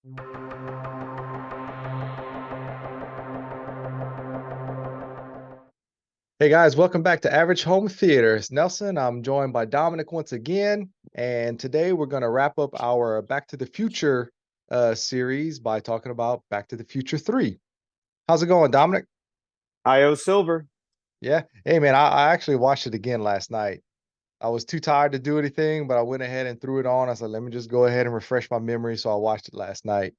Hey guys, welcome back to Average Home Theaters. Nelson, I'm joined by Dominic once again, and today we're going to wrap up our Back to the Future series by talking about Back to the Future 3. How's it going, Dominic? IO Silver. Yeah. Hey man, I actually watched it again last night. I was too tired to do anything, but I went ahead and threw it on. I said, let me just go ahead and refresh my memory, so I watched it last night.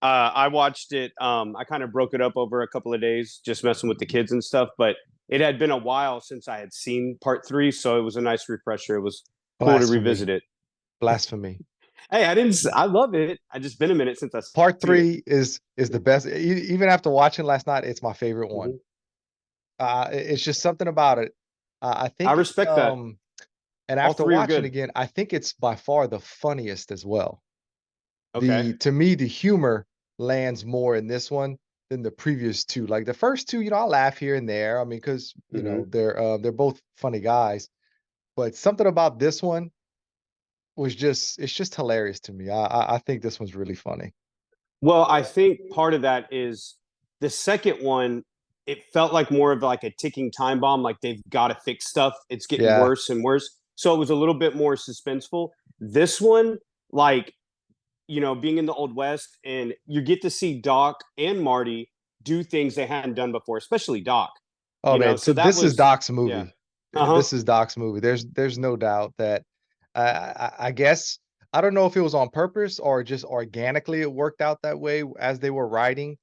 I watched it. I kind of broke it up over a couple of days, just messing with the kids and stuff. But it had been a while since I had seen part three, so it was a nice refresher. It was cool to Blasphemy. revisit it. Blasphemy. Hey, I didn't. I love it. I just been a minute since I've Part seen it. 3 is the best. Even after watching last night, it's my favorite one. Mhm. It's just something about it. I I think respect that. and All after three are watching good. again, I think it's by far the funniest as well. Okay. To me, the humor lands more in this one than the previous two. Like the first two, I laugh here and there. I mean, because Hmm. they're both funny guys, but something about this one was just it's just hilarious to me. I think this one's really funny. Well, I think part of that is the second one. It felt like more of like a ticking time bomb. Like they've got to fix stuff. It's getting Yeah. worse and worse. So it was a little bit more suspenseful. This one, like being in the Old West, and you get to see Doc and Marty do things they hadn't done before, especially Doc. Oh man, So so that this is was, Doc's yeah. movie. Uh huh. This is Doc's movie. There's no doubt that I guess I don't know if it was on purpose or just organically it worked out that way as they were writing,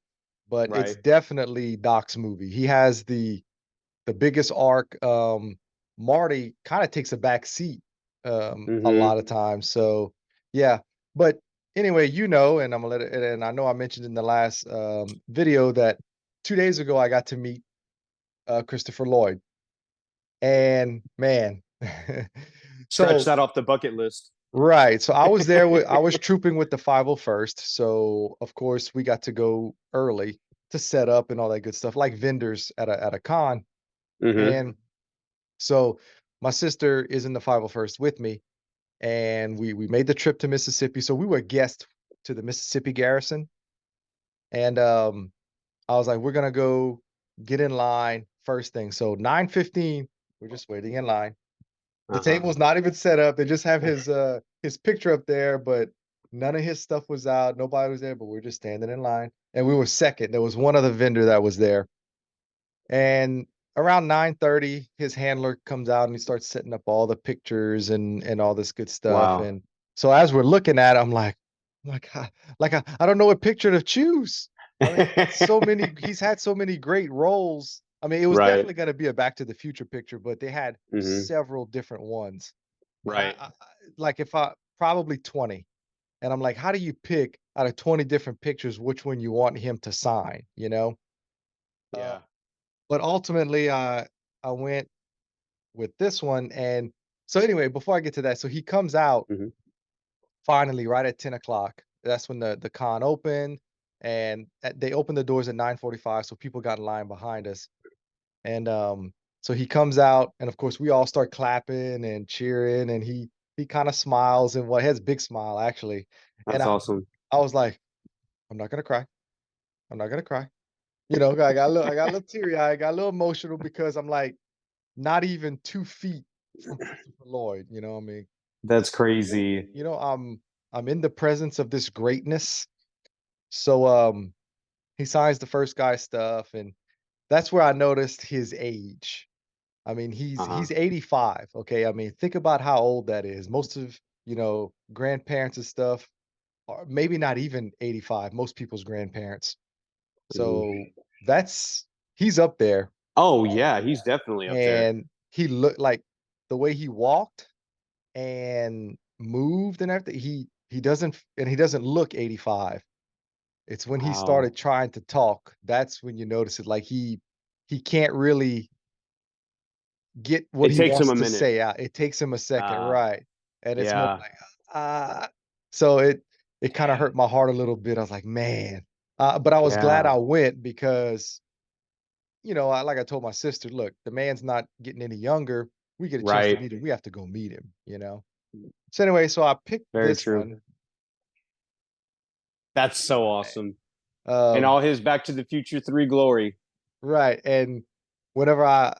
but it's Right. definitely Doc's movie. He has the biggest arc. Marty kind of takes a back seat a Mm-hmm. lot of times. So yeah, but anyway, and I'm gonna let it. And I know I mentioned in the last video that 2 days ago I got to meet Christopher Lloyd. And man, Scratch so that off the bucket list. right. So I was trooping with the 501st. So of course we got to go early to set up and all that good stuff, like vendors at a con. Mm-hmm. And so my sister is in the 501st with me, and we made the trip to Mississippi. So we were guests to the Mississippi Garrison. And I was like, we're gonna go get in line first thing. So 9:15, we're just waiting in line. The Uh table's not even set up. They just have his picture up there, but none of his stuff was out. Nobody was there, but we're just standing in line. And we were second. There was one other vendor that was there. And around 9:30, his handler comes out and he starts setting up all the pictures and all this good stuff. Wow. And so as we're looking at it, I don't know what picture to choose. I mean, he's had so many great roles. I mean, it was Right. definitely going to be a Back to the Future picture, but they had Mm-hmm. several different ones. And Right. like if I probably 20. And I'm like, how do you pick out of 20 different pictures which one you want him to sign, you know? Uh, Yeah. but ultimately I went with this one. And so anyway, before I get to that, so he comes out Mm-hmm. finally right at 10 o'clock. That's when the con opened, and they opened the doors at 9:45, so people got in line behind us. And so he comes out, and of course we all start clapping and cheering, and he kind of smiles and what has a big smile actually. And That's awesome. I was like, I'm not gonna cry. I'm not gonna cry. I got a little teary eye, I got a little emotional because I'm like not even 2 feet from Christopher Lloyd. I mean, That's crazy. you know, I'm in the presence of this greatness. So he signs the first guy stuff, and that's where I noticed his age. I mean, Uh huh. he's 85. Okay. I mean, think about how old that is. Most of, grandparents and stuff are maybe not even 85, most people's grandparents. So that's he's up there. Oh yeah, he's definitely up there. And he looked like the way he walked and moved and everything, he doesn't look 85. It's when he Wow. started trying to talk, that's when you notice it, like, he can't really get what It he takes him wants a to minute. say out. It takes him a second, right, and it's more Yeah. like, "Ah." So it kinda hurt my heart a little bit. I was like, "Man." But I was glad Yeah. I went because, like I told my sister, "Look, the man's not getting any younger. We get a chance to Right. meet him, we have to go meet him," you know? So anyway, so I picked Very this true. one, That's so awesome. And Um, all his Back to the Future 3 glory. right. And whenever I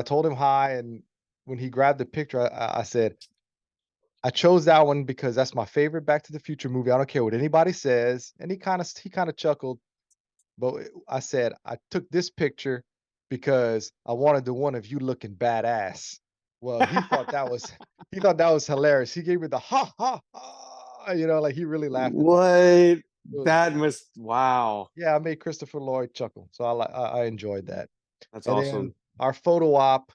told him hi, and when he grabbed the picture, I said, I chose that one because that's my favorite Back to the Future movie. I don't care what anybody says. And he kind of chuckled, but I said I took this picture because I wanted the one of you looking badass. Well, he thought that was hilarious. He gave me the ha ha ha, like he really laughed at that. What? It was That great. must wow. Yeah, I made Christopher Lloyd chuckle, so I enjoyed that. That's And then awesome. our photo op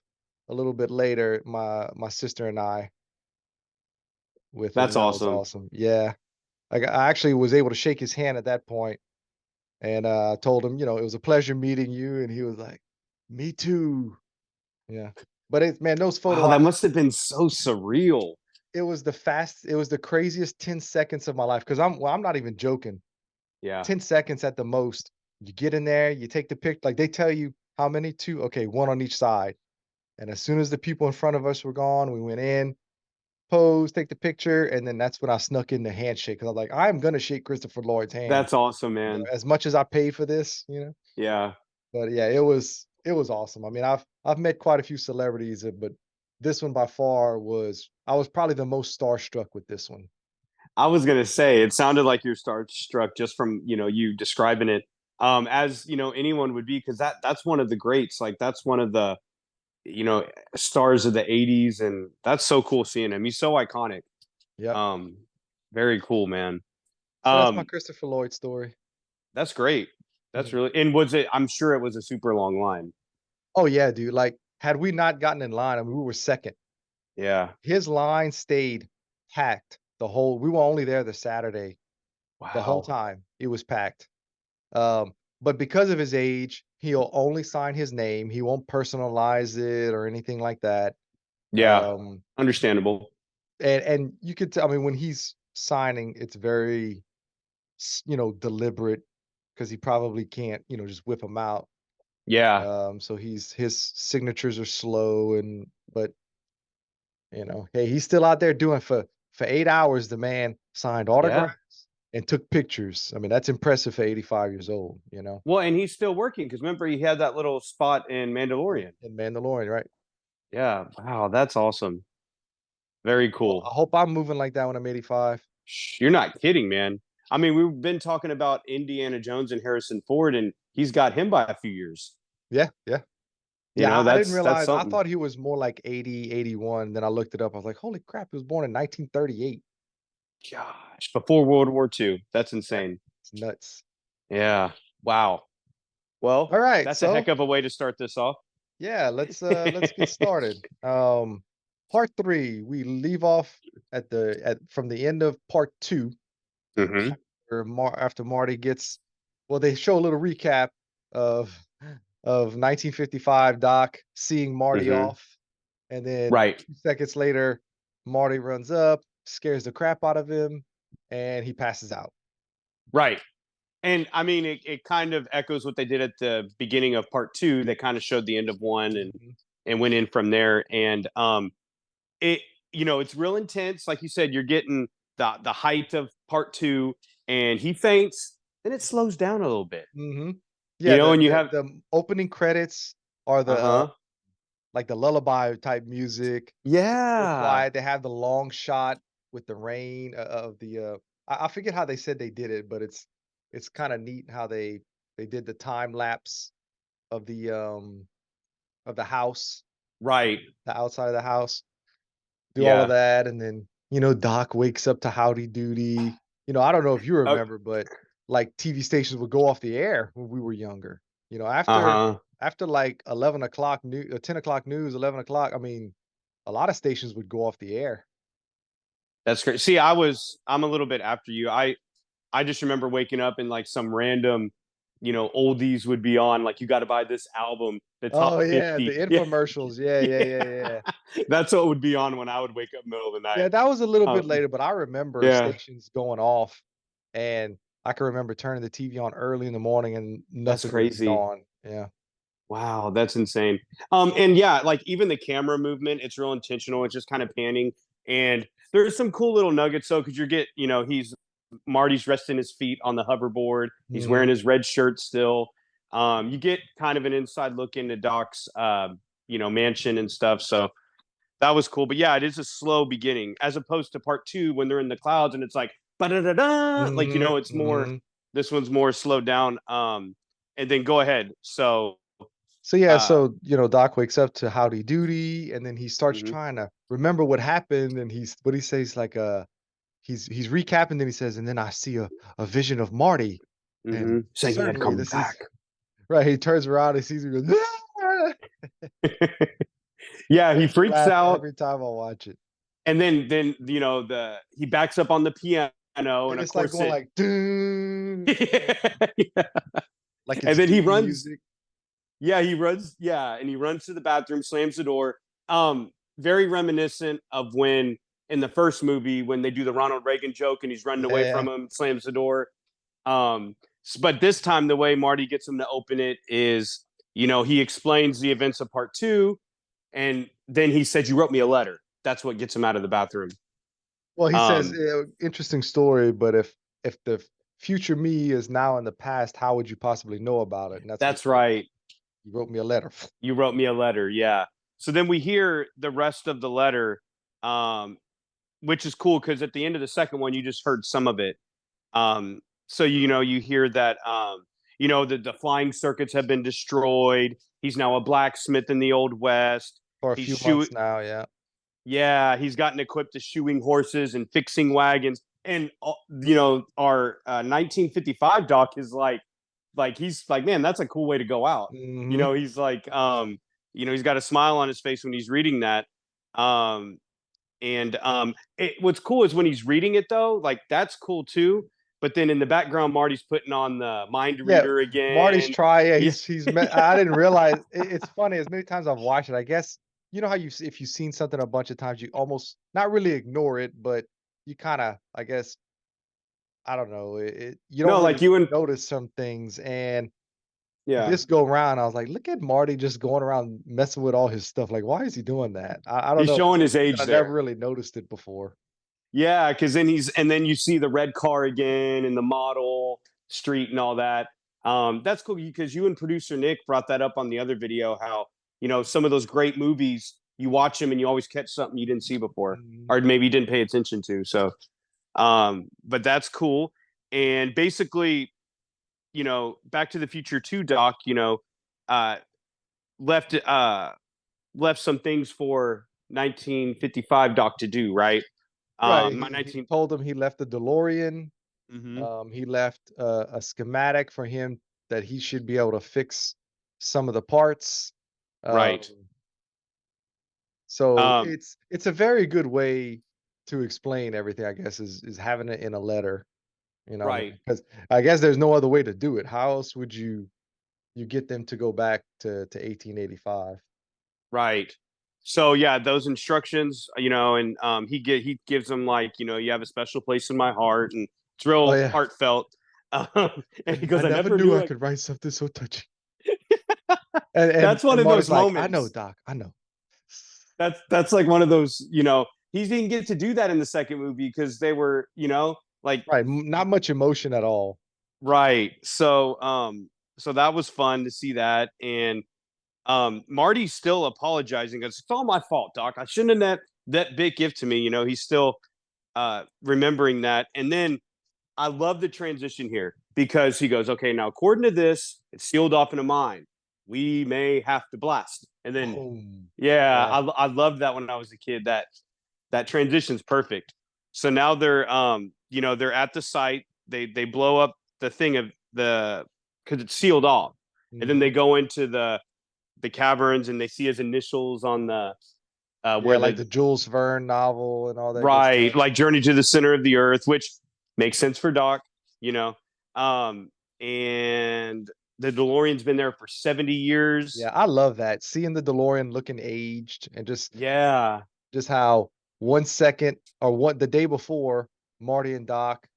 a little bit later, my sister and I with him. That's That was awesome. awesome. Yeah. I actually was able to shake his hand at that point, and told him, it was a pleasure meeting you, and he was like, "Me too." Yeah. But it's man, those photo Wow, that ops, must have been so surreal. it was the craziest 10 seconds of my life. Because I'm not even joking. Yeah. 10 seconds at the most. You get in there, you take the pic, like they tell you how many? Two? Okay, one on each side. And as soon as the people in front of us were gone, we went in, pose, take the picture, and then that's when I snuck in the handshake. Because 'cause I'm like, "I'm gonna shake Christopher Lloyd's hand, That's awesome, man. as much as I paid for this." Yeah. But yeah, it was awesome. I mean, I've met quite a few celebrities, but this one by far I was probably the most starstruck with this one. I was gonna say it sounded like you're starstruck just from you describing it, as anyone would be, because that's one of the greats. Like that's one of the you know stars of the '80s, and that's so cool seeing him. He's so iconic. Yep. Um, Very cool, man. So that's my Um, Christopher Lloyd story. that's great. That's Mhm. really and was it? I'm sure it was a super long line. Oh yeah, dude. Like, had we not gotten in line, I mean, we were second. Yeah. His line stayed packed we were only there the Saturday. The whole Wow. time, it was packed. But because of his age, he'll only sign his name. He won't personalize it or anything like that. Yeah. Um, Understandable. and you could tell, I mean, when he's signing, it's very, deliberate because he probably can't, just whip them out. Yeah. So his signatures are slow, but hey, he's still out there doing for 8 hours. The man signed Yeah. autographs and took pictures. I mean, that's impressive for 85 years old. Well, and he's still working because remember he had that little spot in In Mandalorian. in Mandalorian, right? Yeah. Wow. That's awesome. Very Well, cool. I hope I'm moving like that when I'm 85. You're not kidding, man. I mean, we've been talking about Indiana Jones and Harrison Ford, and he's got him by a few years. Yeah, yeah. You Yeah, know, I didn't that's realize. I something. thought he was more like 80, 81. Then I looked it up. I was like, "Holy crap, he was born in 1938." Gosh, before World War II. That's Yeah, insane. it's nuts. Yeah. Wow. Well, Alright, that's a heck so, of a way to start this off. yeah, let's get started. Part 3, we leave off at from the end of part 2, Hmm. after Marty gets well, they show a little recap of 1955, Doc seeing Marty Hmm. off, and then Right. 2 seconds later, Marty runs up, scares the crap out of him, and he passes out. Right. And I mean, it kind of echoes what they did at the beginning of part two. They kind of showed the end of one Mhm. and went in from there. And it it's real intense. Like you said, you're getting the height of part two, and he faints. Then it slows down a little bit. Mhm. Yeah, And you have the opening credits are uh huh, like the lullaby type music. It's real yeah, quiet. They have the long shot with the rain of I forget how they said they did it, but it's kinda neat how they did the time lapse of the house, right, the outside of the house, do all of yeah. that, and then, Doc wakes up to Howdy Doody. I don't know if you Uh remember, but, like, TV stations would go off the air when we were younger. After huh. like 11 o'clock 10 o'clock news, 11 o'clock, I mean, a lot of stations would go off the air. That's great. See, I'm a little bit after you. I just remember waking up and like some random, oldies would be on. Like you got to buy this album, the Oh, top yeah, the 50. Yeah, infomercials. Yeah, yeah, yeah, yeah. that's what would be on when I would wake up middle of the Yeah, night. that was a little bit Um, later, but I remember yeah, stations going off, and I can remember turning the TV on early in the morning and that's nothing would be crazy. on. Yeah. Wow, that's insane. And yeah, like even the camera movement, it's real intentional. It's just kind of panning, and there's some cool little nuggets though, because you get, he's Marty's resting his feet on the hoverboard. He's Mhm. wearing his red shirt still. You get kind of an inside look into Doc's, mansion and stuff. So that was cool. But yeah, it is a slow beginning as opposed to part two when they're in the clouds and it's like, ba-da-da-da, like, Mhm, it's more, mhm. this one's more slowed down. And then go ahead. So, So yeah, uh, so Doc wakes up to Howdy Doody, and then he starts mhm, trying to remember what happened, and what he says like he's recapping, then he says, and then I see a vision of Marty, and saying he had certainly come this is back. right. He turns around and sees me, goes, "Ah!" Yeah, he Makes me freaks laugh out. every time I watch it. And then he backs up on the piano, and And of it's like course going like, "Dun," yeah. like And it's then he Doom runs. music. Yeah, and he runs to the bathroom, slams the door. Very reminiscent of when in the first movie when they do the Ronald Reagan joke and he's running away Yeah. from him, slams the door. But this time the way Marty gets him to open it is, he explains the events of part two, and then he said, "You wrote me a letter." That's what gets him out of the bathroom. Well, he says, Um, interesting story, but if the future me is now in the past, how would you possibly know about it? And that's what he that's said. right. You wrote me a letter. You wrote me a letter. Yeah. So then we hear the rest of the letter, um, which is cool because at the end of the second one, you just heard some of it. So you hear that that the flying circuits have been destroyed. He's now a blacksmith in the old west. For a He's few months shoot now, yeah. Yeah, he's gotten equipped to shoeing horses and fixing wagons. And our 1955 doc is like he's like, man, that's a cool way to go out. Mhm. He's like, he's got a smile on his face when he's reading that. Um, what's cool is when he's reading it though, like that's cool too. But then in the background, Marty's putting on the mind Yeah, reader Marty's again. yeah, Yeah, he's met I didn't realize it's funny, as many times I've watched it, I guess, you know how if you've seen something a bunch of times, you almost not really ignore it, but you kinda, I guess, I don't know, you don't no, like really you and notice some things, and yeah, this go round, I was like, "Look at Marty just going around messing with all his stuff, like, why is he doing that?" I don't he's know, showing his age I never there. really noticed it before. Yeah, because then you see the red car again and the model street and all that. That's cool because you and producer Nick brought that up on the other video. How some of those great movies you watch them and you always catch something you didn't see before, Mhm. or maybe you didn't pay attention to. So, but that's cool. And basically, Back to the Future 2 doc, uh, left left some things for 1955 doc to do, right? Right, My he 19 told him he left the DeLorean. Mhm. He left a schematic for him that he should be able to fix some of the parts. Right. Um, so Um, it's a very good way to explain everything, I guess, is having it in a letter. right. Because I guess there's no other way to do it. How else would you get them to go back to 1885? Right. So yeah, those instructions, and he gives them like, you have a special place in my heart, and it's Oh real yeah, heartfelt. And he I goes, I never never knew knew I it. could write something so touching. And and That's one and of Marty's those like, I know, moments. Doc, I know. That's like one of those, he didn't get to do that in the second movie because they were, like Right, not much emotion at all. right. So that was fun to see that. And Marty's still apologizing because it's all my fault, Doc. I shouldn't have that big gift to me. He's still remembering that. And then I love the transition here because he goes, okay, now according to this, it's sealed off in a mine. We may have to blast. And then, Boom. yeah, Yeah. I loved that when I was a kid. That transition's perfect. So now they're at the site. They blow up the thing of the because it's sealed off, and then they Mhm. go into the caverns and they see his initials on the Yeah, where like the the Jules Verne novel and all that good right, stuff. like Journey to the Center of the Earth, which makes sense for Doc, you know. And the DeLorean's been there for 70 years. Yeah, I love that. Seeing the DeLorean looking aged, and Yeah, just how 1 second or what the day before, Marty and Doc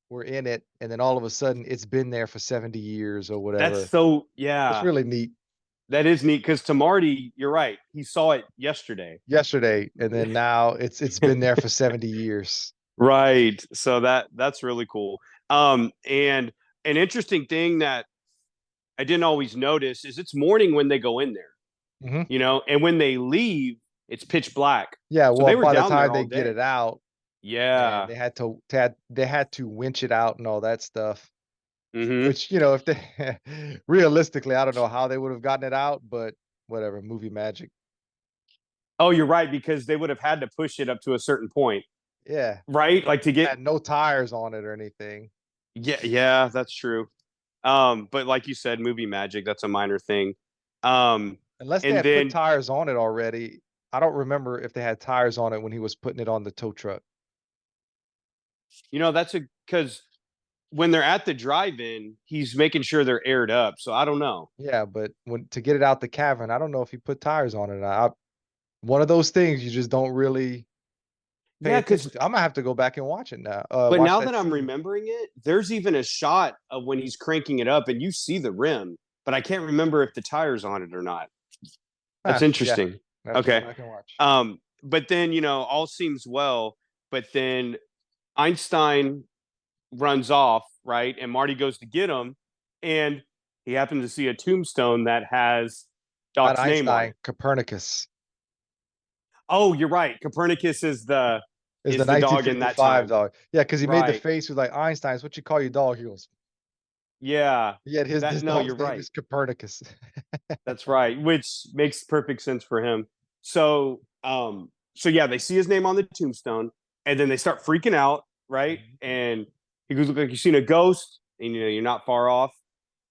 were in it, and then all of a sudden it's been there for 70 years or that's whatever. so It's yeah, really neat. that is neat because to Marty, you're right. He saw it yesterday. Yesterday, and then now it's been there for 70 years. Right. So that's really cool. And an interesting thing that I didn't always notice is it's morning when they go in there, Mhm. and when they leave, it's pitch black. Yeah, So well, they were by the down time there they all get day. it out and Yeah. they had to winch it out and all that stuff, Hmm. which, if they realistically, I don't know how they would have gotten it out, but whatever, movie magic. Oh, you're right, because they would have had to push it up to a certain point, Yeah, right? Like to get. had no tires on it or anything. Yeah, yeah, that's true. But like you said, movie magic, that's a minor thing. Um, Unless they and had put then tires on it already. I don't remember if they had tires on it when he was putting it on the tow truck. that's a because when they're at the drive-in, he's making sure they're aired up. So I don't know. Yeah, but when to get it out the cavern, I don't know if he put tires on it. One of those things you just don't really pay Yeah, attention because to. I'm gonna have to go back and watch it now. but Watch now that that I'm scene. remembering it, there's even a shot of when he's cranking it up and you see the rim, but I can't remember if the tire's on it or not. That's Yeah, interesting. I have to go Okay. back and watch. But then, all seems well, but then Einstein runs off, right? And Marty goes to get him, and he happens to see a tombstone that has Not Doc's name on Einstein, it. Copernicus Oh, you're right. Copernicus is the is the is the dog in that 1955 time. dog. Yeah, because he made the Right. face with like Einstein's. What you call your dog? He goes. Yeah. Yet his That this no, dog's you're name right. is Copernicus. That's right, which makes perfect sense for him. So yeah, they see his name on the tombstone, and then they start freaking out, right? Mhm. And he goes, "Look like you've seen a ghost, and you're not far off."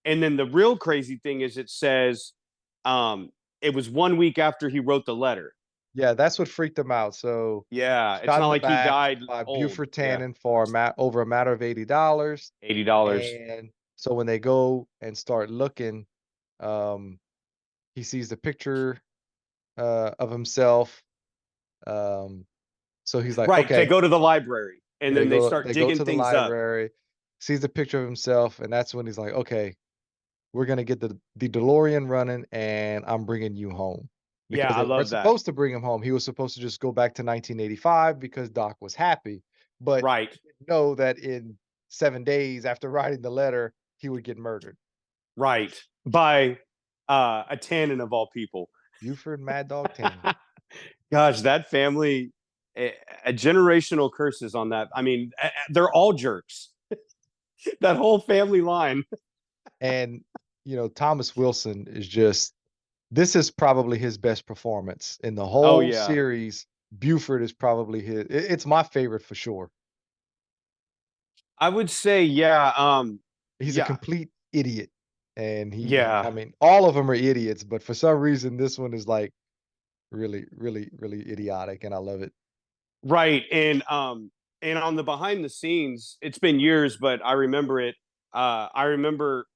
And then the real crazy thing is, it says, um, it was 1 week after he wrote the letter. Yeah, that's what freaked him out. So Yeah, it's shot not in the like he back died by old. Buford Yeah, Tannen for over a matter of $80. $80. And so when they go and start looking, um, he sees the picture of himself. Um, so he's like, Right. They okay, go to the library, and then they start they go digging to the things up. library, sees the picture of himself, and that's when he's like, okay, we're gonna get the DeLorean running, and I'm bringing you home Yeah, because I they weren't love that. supposed to bring him home. He was supposed to just go back to 1985 because Doc was happy, but Right. he didn't know that in 7 days after writing the letter, he would get murdered. Right. By a Tannen of all people. Buford Mad Dog Tannen. Gosh, that family, a generational curses on that. I mean, they're all jerks. That whole family line. And, Thomas Wilson is just this is probably his best performance in the Oh whole yeah, series. Buford is probably it's my favorite for sure. I would say yeah. He's a Yeah, complete idiot, and I yeah. mean, all of them are idiots, but for some reason, this one is, like, really, really, really idiotic, and I love it. Right. And on the behind the scenes, it's been years, but I remember it. I remember,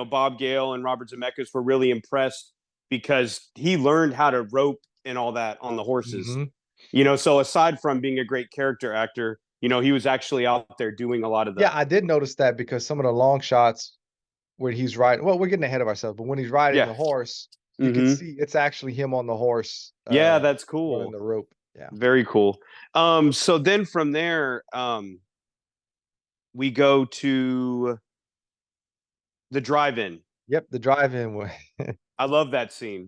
Bob Gale and Robert Zemeckis were really impressed because he learned how to rope and all that on the horses. Mhm. So aside from being a great character actor, he was actually out there doing a lot of Yeah, the. I did notice that because some of the long shots where he's riding we're getting ahead of ourselves, but when he's riding Yeah. the horse, you can Hmm. see it's actually him on the horse, Yeah, that's running cool. the rope. Yeah. Very cool. So then from there, we go to the drive-in. Yep, the drive-in when I love that scene.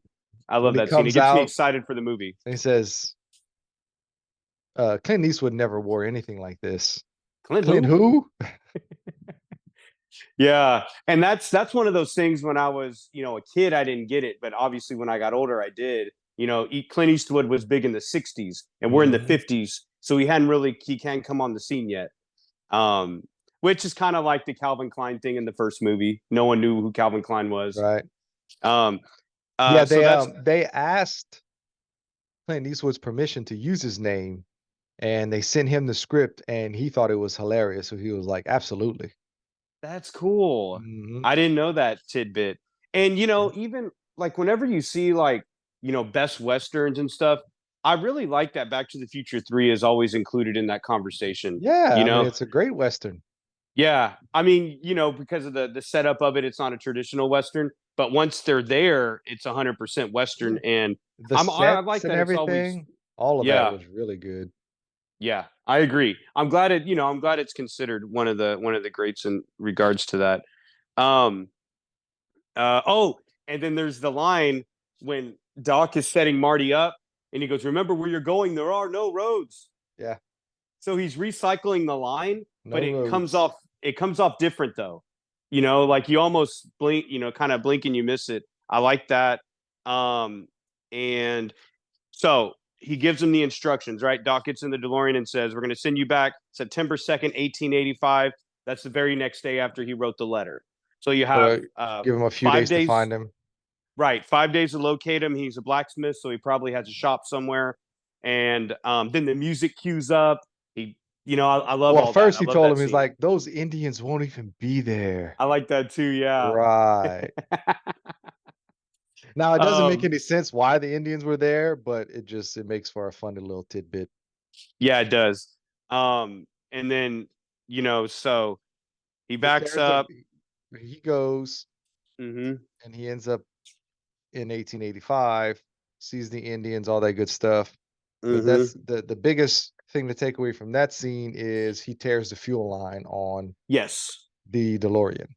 I when love he that scene. It comes gets me out excited for the movie. and he says, Clint Eastwood never wore anything like this." Clint "Clint who? who?" Yeah, and that's one of those things. When I was, a kid, I didn't get it, but obviously when I got older, I did. Clint Eastwood was big in the '60s, and we're in the Mhm. '50s, so he can't come on the scene yet. Um, which is kind of like the Calvin Klein thing in the first movie. No one knew who Calvin Klein was. Right. Um, Yeah, so that's they asked Clint Eastwood's permission to use his name, and they sent him the script, and he thought it was hilarious, so he was like, "Absolutely." That's cool. Mhm. I didn't know that tidbit. And Yeah. even like whenever you see like, best westerns and stuff, I really like that Back to the Future 3 is always included in that conversation. Yeah, You I mean, know? it's a great Western. Yeah. I mean, because of the setup of it, it's not a traditional western, but once they're there, it's 100% western. Yeah. And The I like sets and that it's always. everything, all of that Yeah. was really good. Yeah. I agree. I'm glad I'm glad it's considered one of the greats in regards to that. Um, oh, and then there's the line when Doc is setting Marty up, and he goes, "Remember where you're going. There are no roads." Yeah, So he's recycling the line, but no roads. it comes off different though. You know, like you almost blink, kind of blink and you miss it. I like that. And so he gives him the instructions, right? Doc gets in the DeLorean and says, "We're going to send you back September 2nd, 1885." That's the very next day after he wrote the letter. So you have Give him a few 5 days to days, find him. right? 5 days to locate him. He's a blacksmith, so he probably has a shop somewhere. And then the music cues up. He, I love Well, all that. first I he love told that him, he's scene. like, those Indians won't even be there. I like that too. Yeah. Right. Now, it doesn't make um, any sense why the Indians were there, but it makes for a funny little tidbit. yeah, it does. And then, so he He backs tears up up. he goes Hmm. and he ends up in 1885, sees the Indians, all that good stuff. But Hmm. that's the biggest thing to take away from that scene is he tears the fuel line on Yes. the DeLorean.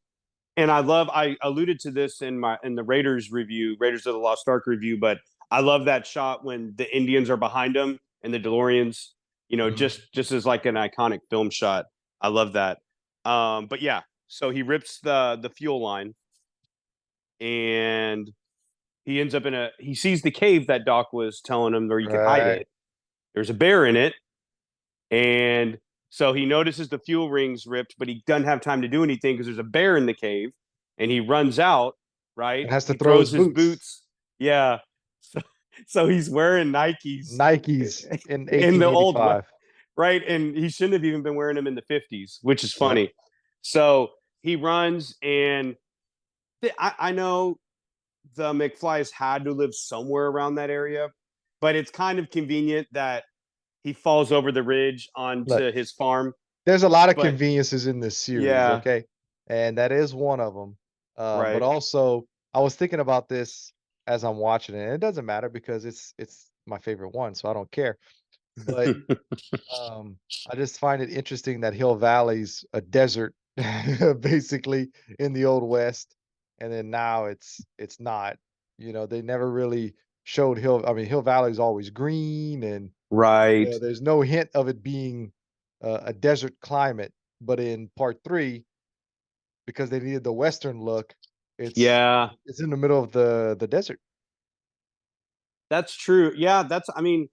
And I alluded to this in the Raiders review, Raiders of the Lost Ark review, but I love that shot when the Indians are behind him and the DeLoreans, Mhm. just as like an iconic film shot. I love that. But yeah, so he rips the fuel line and he ends up he sees the cave that Doc was telling him where you could hide Right. it. There's a bear in it. And so he notices the fuel rings ripped, but he doesn't have time to do anything because there's a bear in the cave and he runs out, right? And has to He throw his throws his boots. boots. Yeah. So, so he's wearing Nikes Nikes in in the old West, 1885. right? And he shouldn't have even been wearing them in the 50s, which is Yep. funny. So he runs, and I know the McFlys had to live somewhere around that area, but it's kind of convenient that he falls over the ridge Look, onto his farm. there's a lot of But conveniences in this series, yeah, okay? And that is one of them. But right. also, I was thinking about this as I'm watching it, and it doesn't matter because it's my favorite one, so I don't care. But um, I just find it interesting that Hill Valley's a desert, basically in the old West, and then now it's not. They never really showed Hill. I mean, Hill Valley's always green, and Right. there's no hint of it being a desert climate. But in part three, because they needed the Western look, it's Yeah, it's in the middle of the desert. that's true. Yeah, I mean,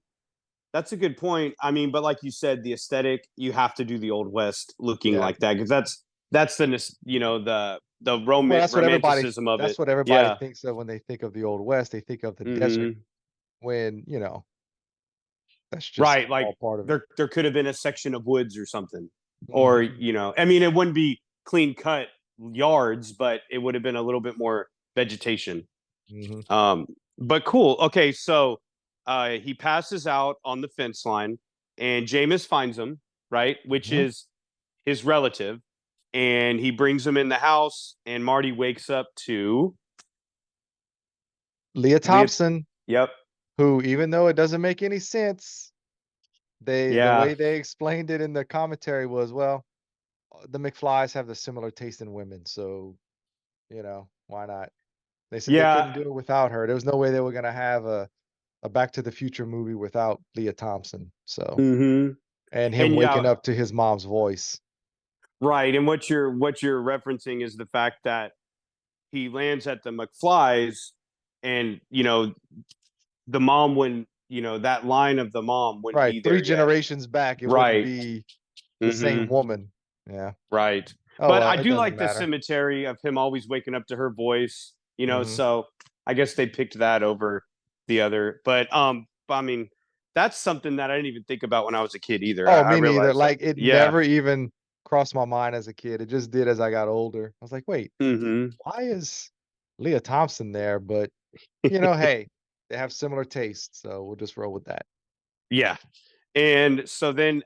that's a good point. I mean, but like you said, the aesthetic, you have to do the old West looking Yeah. like that because that's the Well, romanticism of it. that's what everybody Yeah. thinks of when they think of the old West. They think of the desert Hmm. when, that's just Right. Like all part of it. there could have been a section of woods or something. Or, Mhm, I mean, it wouldn't be clean cut yards, but it would have been a little bit more vegetation. mhm, Um, but cool. Okay, so he passes out on the fence line, and Jameis finds him, right, which mhm. is his relative, and he brings him in the house, and Marty wakes up to Leah Leah. Thompson, Yep. who, even though it doesn't make any sense, the Yeah. way they explained it in the commentary was, well, the McFlys have the similar taste in women, so, why not? They said they couldn't Yeah. do it without her. There was no way they were gonna have a Back to the Future movie without Leah Thompson, so Hmm. and him And waking yeah, up to his mom's voice. right. And what you're referencing is the fact that he lands at the McFlys, and the mom wouldn't, that line of the mom wouldn't Right, be 3 there yet. generations back, it wouldn't Right. be the same Hmm. woman. Yeah. Right. Oh, But well, I it do doesn't like the matter. cemetery of him always waking up to her voice, Mhm. so I guess they picked that over the other. But I mean, that's something that I didn't even think about when I was a kid either. Oh, I me neither, realized that. like, it Yeah. never even crossed my mind as a kid, it just did as I got older. I was like, "Wait, Hmm. why is Leah Thompson there?" But, hey, they have similar tastes, so we'll just roll with that. Yeah. And so then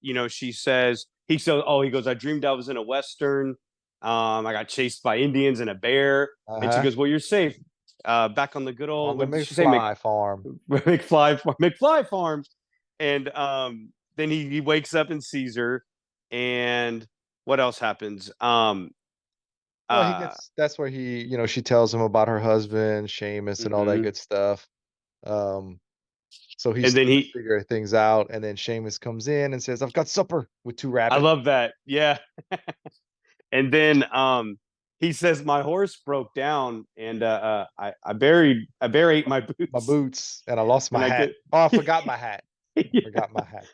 he goes, I dreamed I was in a Western. I got chased by Indians and a bear. And she Uh-huh. goes, well, you're safe. Back on the good old, On the what did she say? McFly farm. McFly farm. And then he wakes up and sees her, and what else happens? Well, he Uh, gets that's where she tells him about her husband, Seamus, and all that mhm. good stuff. Um, so he's And then trying to he, figure things out, and then Seamus comes in and says, "I've got supper with 2 I rabbit." love that, yeah. And then he says, "My horse broke down, and I buried my My boots, boots, and I lost my and I hat. could." Oh, I forgot my hat. I forgot my hat.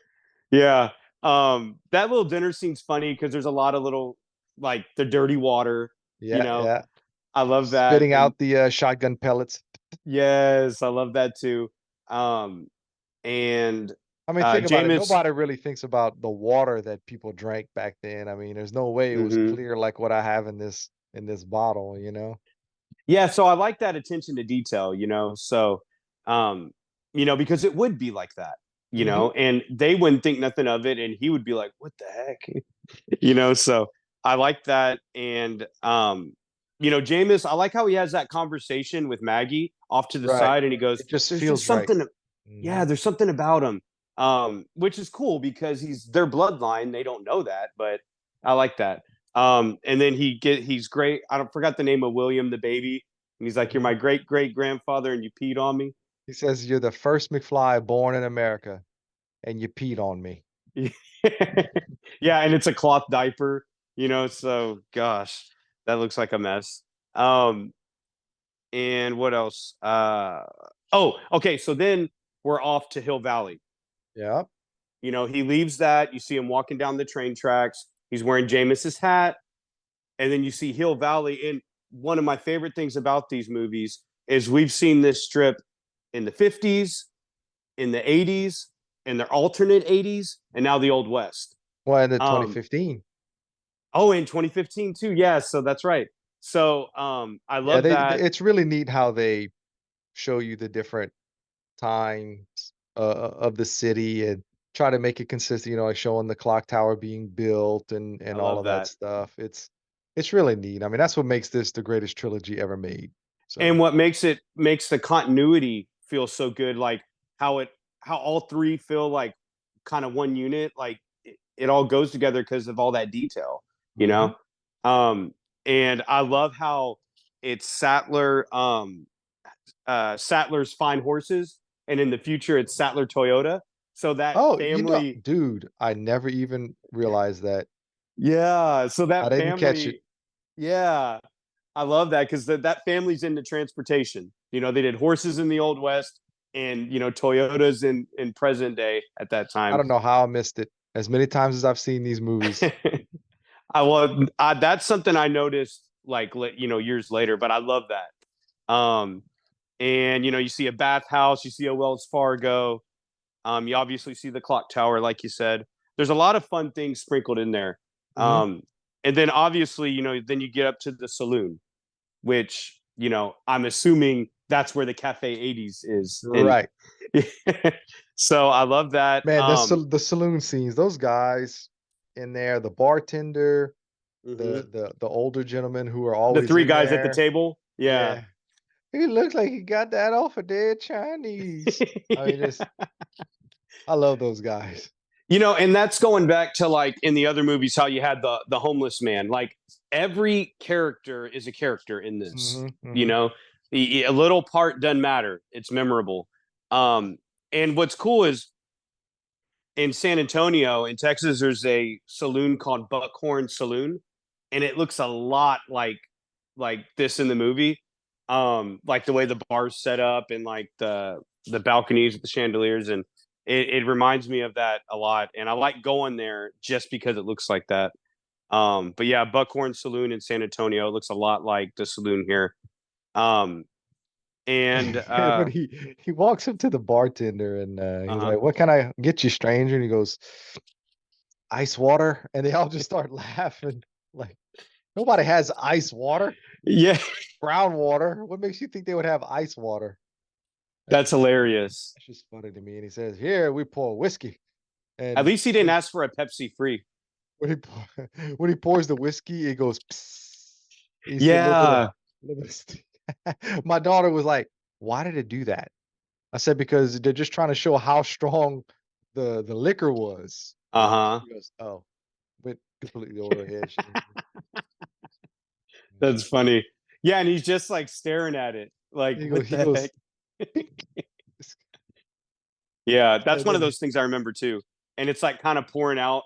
Yeah. That little dinner scene's funny because there's a lot of little, like, the dirty water, you Yeah, know. yeah. I love that. Spitting And out the, shotgun pellets. yes, I love that too. Um, and I mean, think about it, Jameis. nobody really thinks about the water that people drank back then. I mean, there's no way it was Mhm. clear like what I have in this bottle, you know? Yeah, so I like that attention to detail, So, um, because it would be like that, Mhm. and they wouldn't think nothing of it, and he would be like, "What the heck?" So I like that. And Jameis, I like how he has that conversation with Maggie off to the Right. side, and he goes, It just "There's just feels right. something, yeah, Mhm. there's something about him." Which is cool because he's their bloodline. They don't know that, but I like that. And then he's great. I don't forgot the name of William the baby, and he's like, "You're my Mhm. great great grandfather, and you peed on me." He says, "You're the first McFly born in America, and you peed on me." Yeah, and it's a cloth diaper, so gosh, that looks like a mess. Um, and what else? Oh, okay, so then we're off to Hill Valley. Yep. He leaves that. You see him walking down the train tracks. He's wearing Jameis's hat, and then you see Hill Valley. And one of my favorite things about these movies is we've seen this strip in the 50s, in the 80s, in their alternate 80s, and now the Old West. Well, in the Um, 2015. Oh, in 2015 too. Yeah, so that's right. So, I Yeah, love they that. it's really neat how they show you the different times, of the city and try to make it consistent, like showing the clock tower being built I and all love of that that. stuff. It's really neat. I mean, that's what makes this the greatest trilogy ever made. And So, what makes the continuity feel so good, like how it how all three feel like kind of one unit, like it all goes together because of all that detail, you mhm. know? Um, and I love how it's Sattler's Fine Horses, and in the future it's Sattler Toyota. So that Oh, family, dude, I never even realized that. yeah, so I that didn't catch it. family, yeah, I love that because that family's into transportation. They did horses in the old west, and Toyotas in present day at that I time. don't know how I missed it as many times as I've seen these movies. That's something I noticed like years later, but I love that. And you see a bathhouse, you see a Wells Fargo, you obviously see the clock tower, like you said. There's a lot of fun things sprinkled in there. Mhm. Um, and then obviously, then you get up to the saloon, which I'm assuming that's where the Cafe 80s is. And Right. so I love that. Man, the saloon scenes, those guys in there, the bartender, Mhm. the older gentlemen who are The always three in guys at the there. table. Yeah. Yeah. He looks like he got that off of Dead Chinese. I mean, I love those guys. And that's going back to, like, in the other movies, how you had the homeless man. Like, every character is a character in this. Mhm, You mhm. know, a little part doesn't matter. It's memorable. Um, and what's cool is in San Antonio, in Texas, there's a saloon called Buckhorn Saloon, and it looks a lot like this in the movie. Like the way the bar's set up, and like the balconies with the chandeliers, and it reminds me of that a lot. And I like going there just because it looks like that. But yeah, Buckhorn Saloon in San Antonio, it looks a lot like the saloon here. Um, and When he walks up to the bartender and, he's uh-huh. like, "What can I get you, stranger?" And he goes, "Ice water," and they all just start laughing, like, nobody has ice water. Yeah, Brown water. What makes you think they would have ice water? That's that's just hilarious. that's just funny to me, and he says, "Here, we pour whiskey," At and least he didn't ask for a Pepsi free. when he pour when he pours the whiskey, it goes, "Psst." You see a Yeah. little bit of my daughter was like, "Why did it do that?" I said, "Because they're just trying to show how strong the liquor was. Uh-huh. She goes, "Oh," went completely over her head. She didn't That's funny. Yeah, and he's just like staring at it. Like, what he the heck? goes, "Pink." Yeah, that's And one of then, those things I remember too. And it's like kind of pouring out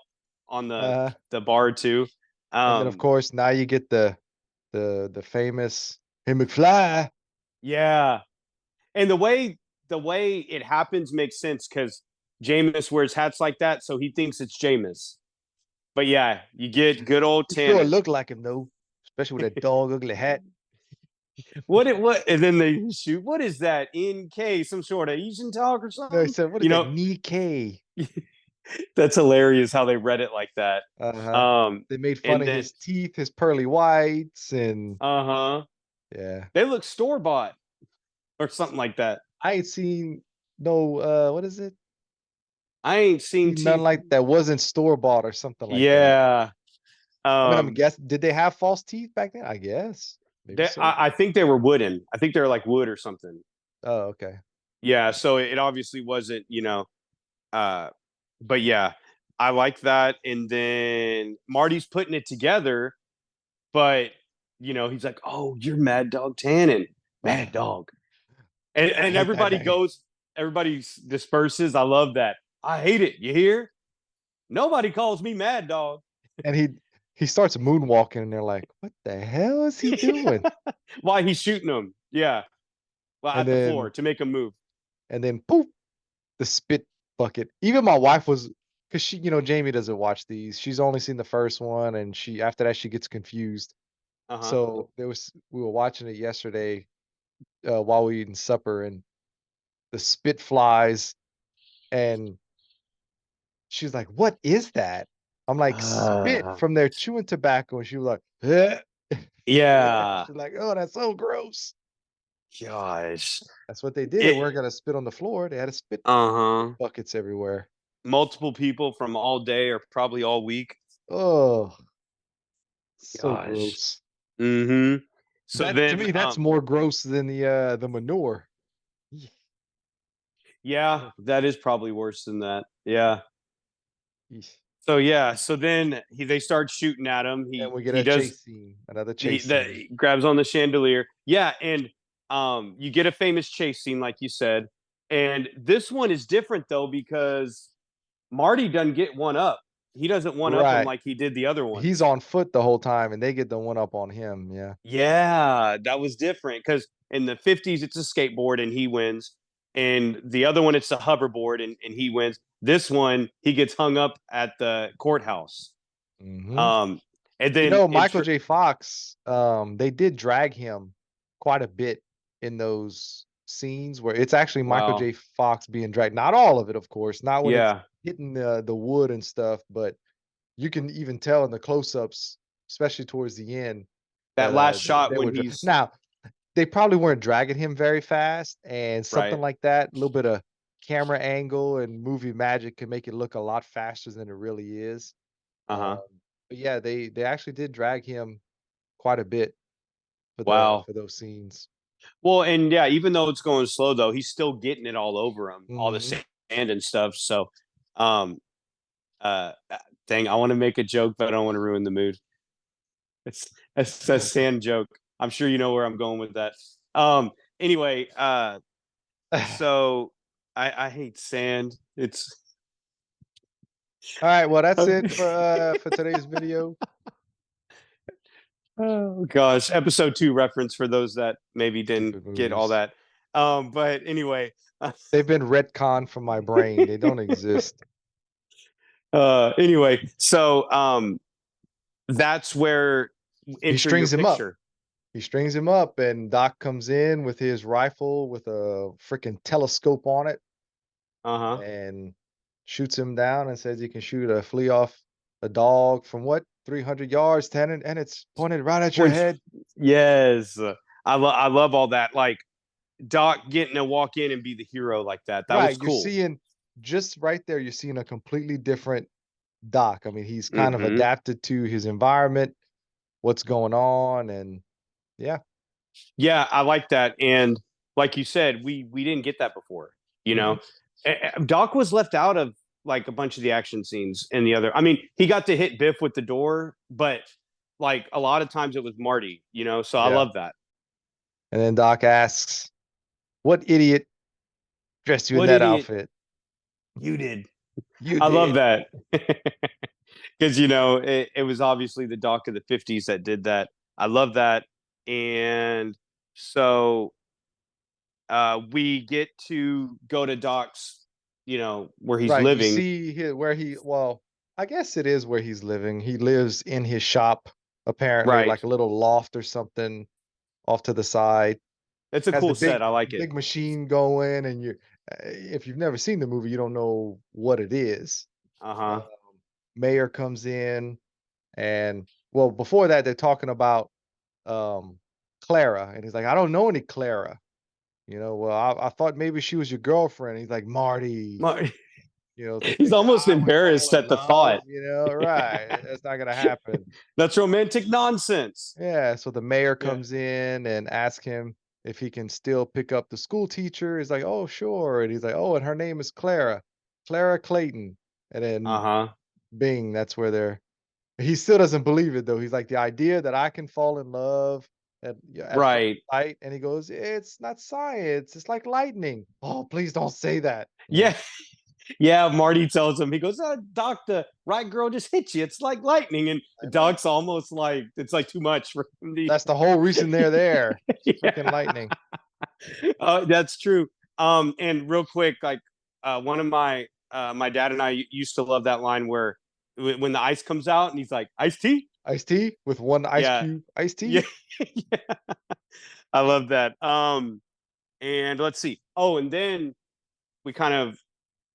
on uh, the bar too. and then of course now you get the famous "Hey McFly." Yeah. And the way it happens makes sense because Jameis wears hats like that, so he thinks it's Jameis. But yeah, you get good old He sure Tannen. looked like him though, especially with that dog ugly hat. What and then they shoot, what is that? NK, some sort of Asian talk or No, he something? said, "What is You that? know, Nikkei." that's hilarious how they read it like that. Uh-huh. Um, They made fun and of then his teeth, his pearly whites, and uh-huh. yeah. They look store bought or something like that. I ain't seen no, what is it? I ain't seen Seen none teeth. like that wasn't store-bought or something like that. Yeah. I mean, I'm Um, guess did they have false teeth back then? I guess. Maybe so. I think they were wooden. I think they were like wood or something. Oh, okay. Yeah, so it obviously wasn't, uh but yeah, I like that. And then Marty's putting it together, but he's like, "Oh, you're Mad Dog Tannen, Mad Dog," and I hate that name. everybody disperses. I love that. I hate it. You hear? Nobody calls me Mad Dog. And he starts moonwalking, and they're like, "What the hell is he doing?" Why he's shooting them? Yeah, well, And at the floor then to make him move. poof, the spit bucket. Even my wife was, because Jamie doesn't watch these. She's only seen the first one, and after that she gets confused. Uh huh. So we were watching it yesterday while we were eating supper, and the spit flies, and she's like, "What is that?" I'm like, "Spit Uh, from their chewing tobacco," and she was like, "Eh." yeah. She's like, "Oh, that's so gross." Gosh. That's what they did. They It. weren't gonna spit on the floor. They had to spit Uh huh. buckets everywhere. Multiple people from all day or probably all week. Oh, so Gosh. gross. Mm-hmm. So That to then, me, that's more gross than the manure. yeah, Oh, that is probably worse than that. Yeah. yeesh. So yeah. So then they start shooting at him. And He we get he a does chase scene, another he chase the scene. he grabs on the chandelier. Yeah, and you get a famous chase scene like you said, and this one is different though because Marty doesn't get one up. He doesn't one up him Right. like he did the other He's ones. on foot the whole time, and they get the one up on him. Yeah. Yeah, that was different because in the 50s it's a skateboard and he wins. And the other one it's a hoverboard and he wins. This one he gets hung up at the courthouse. Hmm. Um and then Michael J. Fox, they did drag him quite a bit in those scenes where it's actually Michael wow. J. Fox being dragged. Not all of it, of course, not when it's Yeah. hitting the wood and stuff, but you can even tell in the close-ups, especially towards the end, That that last shot they when were he's now they probably weren't dragging him very fast, and something right. like that, a little bit of camera angle and movie magic can make it look a lot faster than it really is. Uh-huh. But yeah, they actually did drag him quite a bit Wow. for those scenes. Well, and yeah, even though it's going slow though, he's still getting it all over him, all the Mhm. sand and stuff. So um dang, I want to make a joke, but I don't want to ruin the mood. It's a sand joke. I'm sure you know where I'm going with that. Anyway, so I hate sand. It's Alright, well, that's it for today's video. oh gosh, episode 2 reference for those that maybe didn't Stupid get all movies. that. But anyway, They've been retconned from my brain. They don't exist. anyway, so that's where He enter your strings him up. picture. He strings him up, and Doc comes in with his rifle with a freaking telescope on it Uh-huh. and shoots him down and says he can shoot a flea off a dog from what, 300 yards, 10, and it's pointed right at your Point. head. Yes. I love all that. Like Doc getting to walk in and be the hero like that. That was Right, you're cool. seeing just right there, you're seeing a completely different Doc. I mean, he's kind of Hmm. adapted to his environment, what's going on, and yeah. Yeah, I like that. And like you said, we didn't get that before. You know, Mhm. Doc was left out of like a bunch of the action scenes in the other. I mean, he got to hit Biff with the door, but like a lot of times it was Marty, you know. So I Yeah. love that. And then Doc asks, "What idiot dressed you in What that idiot outfit?" you did. You I love did. that. Because it was obviously the Doc of the 50s that did that. I love that. And so we get to go to Doc's, where he's Right. You living. see here where well, I guess it is where he's living. He lives in his shop, apparently, Right. like a little loft or something off to the side. It's a Has the cool set. I like it. big machine going, and if you've never seen the movie, you don't know what it is. Um, Uh-huh. Mayor comes in, and well, before that, they're talking about um Clara, and he's like, "I don't know any Clara." Well, I thought maybe she was your girlfriend. He's like, "Marty, Marty. to He's think that almost I would fall embarrassed in at the love, thought. right? That's not gonna happen." That's romantic nonsense. Yeah, so the mayor Yeah. comes in and asks him if he can still pick up the school teacher. He's like, "Oh, sure." And he's like, "Oh, and her name is Clara, Clara Clayton." And then Uh-huh. bing, that's where he still doesn't believe it though. He's like, "The idea that I can fall in love at first Right. sight," and he goes, "It's not science. It's like lightning." Oh, please don't say that. Yeah. Yeah, Marty tells him, he goes, Doc, the right girl just hit you. It's like lightning. And I know. Doc's almost like, it's like too much for him to. That's the whole reason they're there. It's freaking Yeah. lightning. That's true. And real quick, like one of my dad and I used to love that line where when the ice comes out and he's like, iced tea? Iced tea with one ice Yeah. cube. Iced Yeah. tea. Yeah. I love that. And let's see. Oh, and then we kind of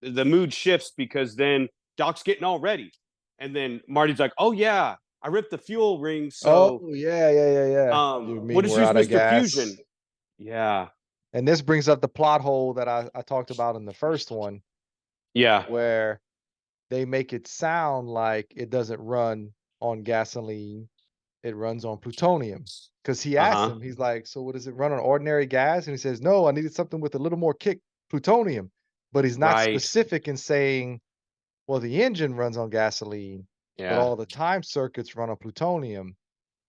the mood shifts because then Doc's getting all ready. And then Marty's like, "Oh yeah, I ripped the fuel ring. Oh, So yeah, yeah, yeah, yeah. You we'll mean just we're use out of Mr. gas? Fusion." Yeah. And this brings up the plot hole that I talked about in the first one, Yeah. where they make it sound like it doesn't run on gasoline, it runs on plutonium. Because he asked Uh-huh. him, he's like, "So what does it run on ordinary gas?" And he says, "No, I needed something with a little more kick, plutonium." But he's not Right. specific in saying, well, the engine runs on gasoline, but Yeah. all the time circuits run on plutonium.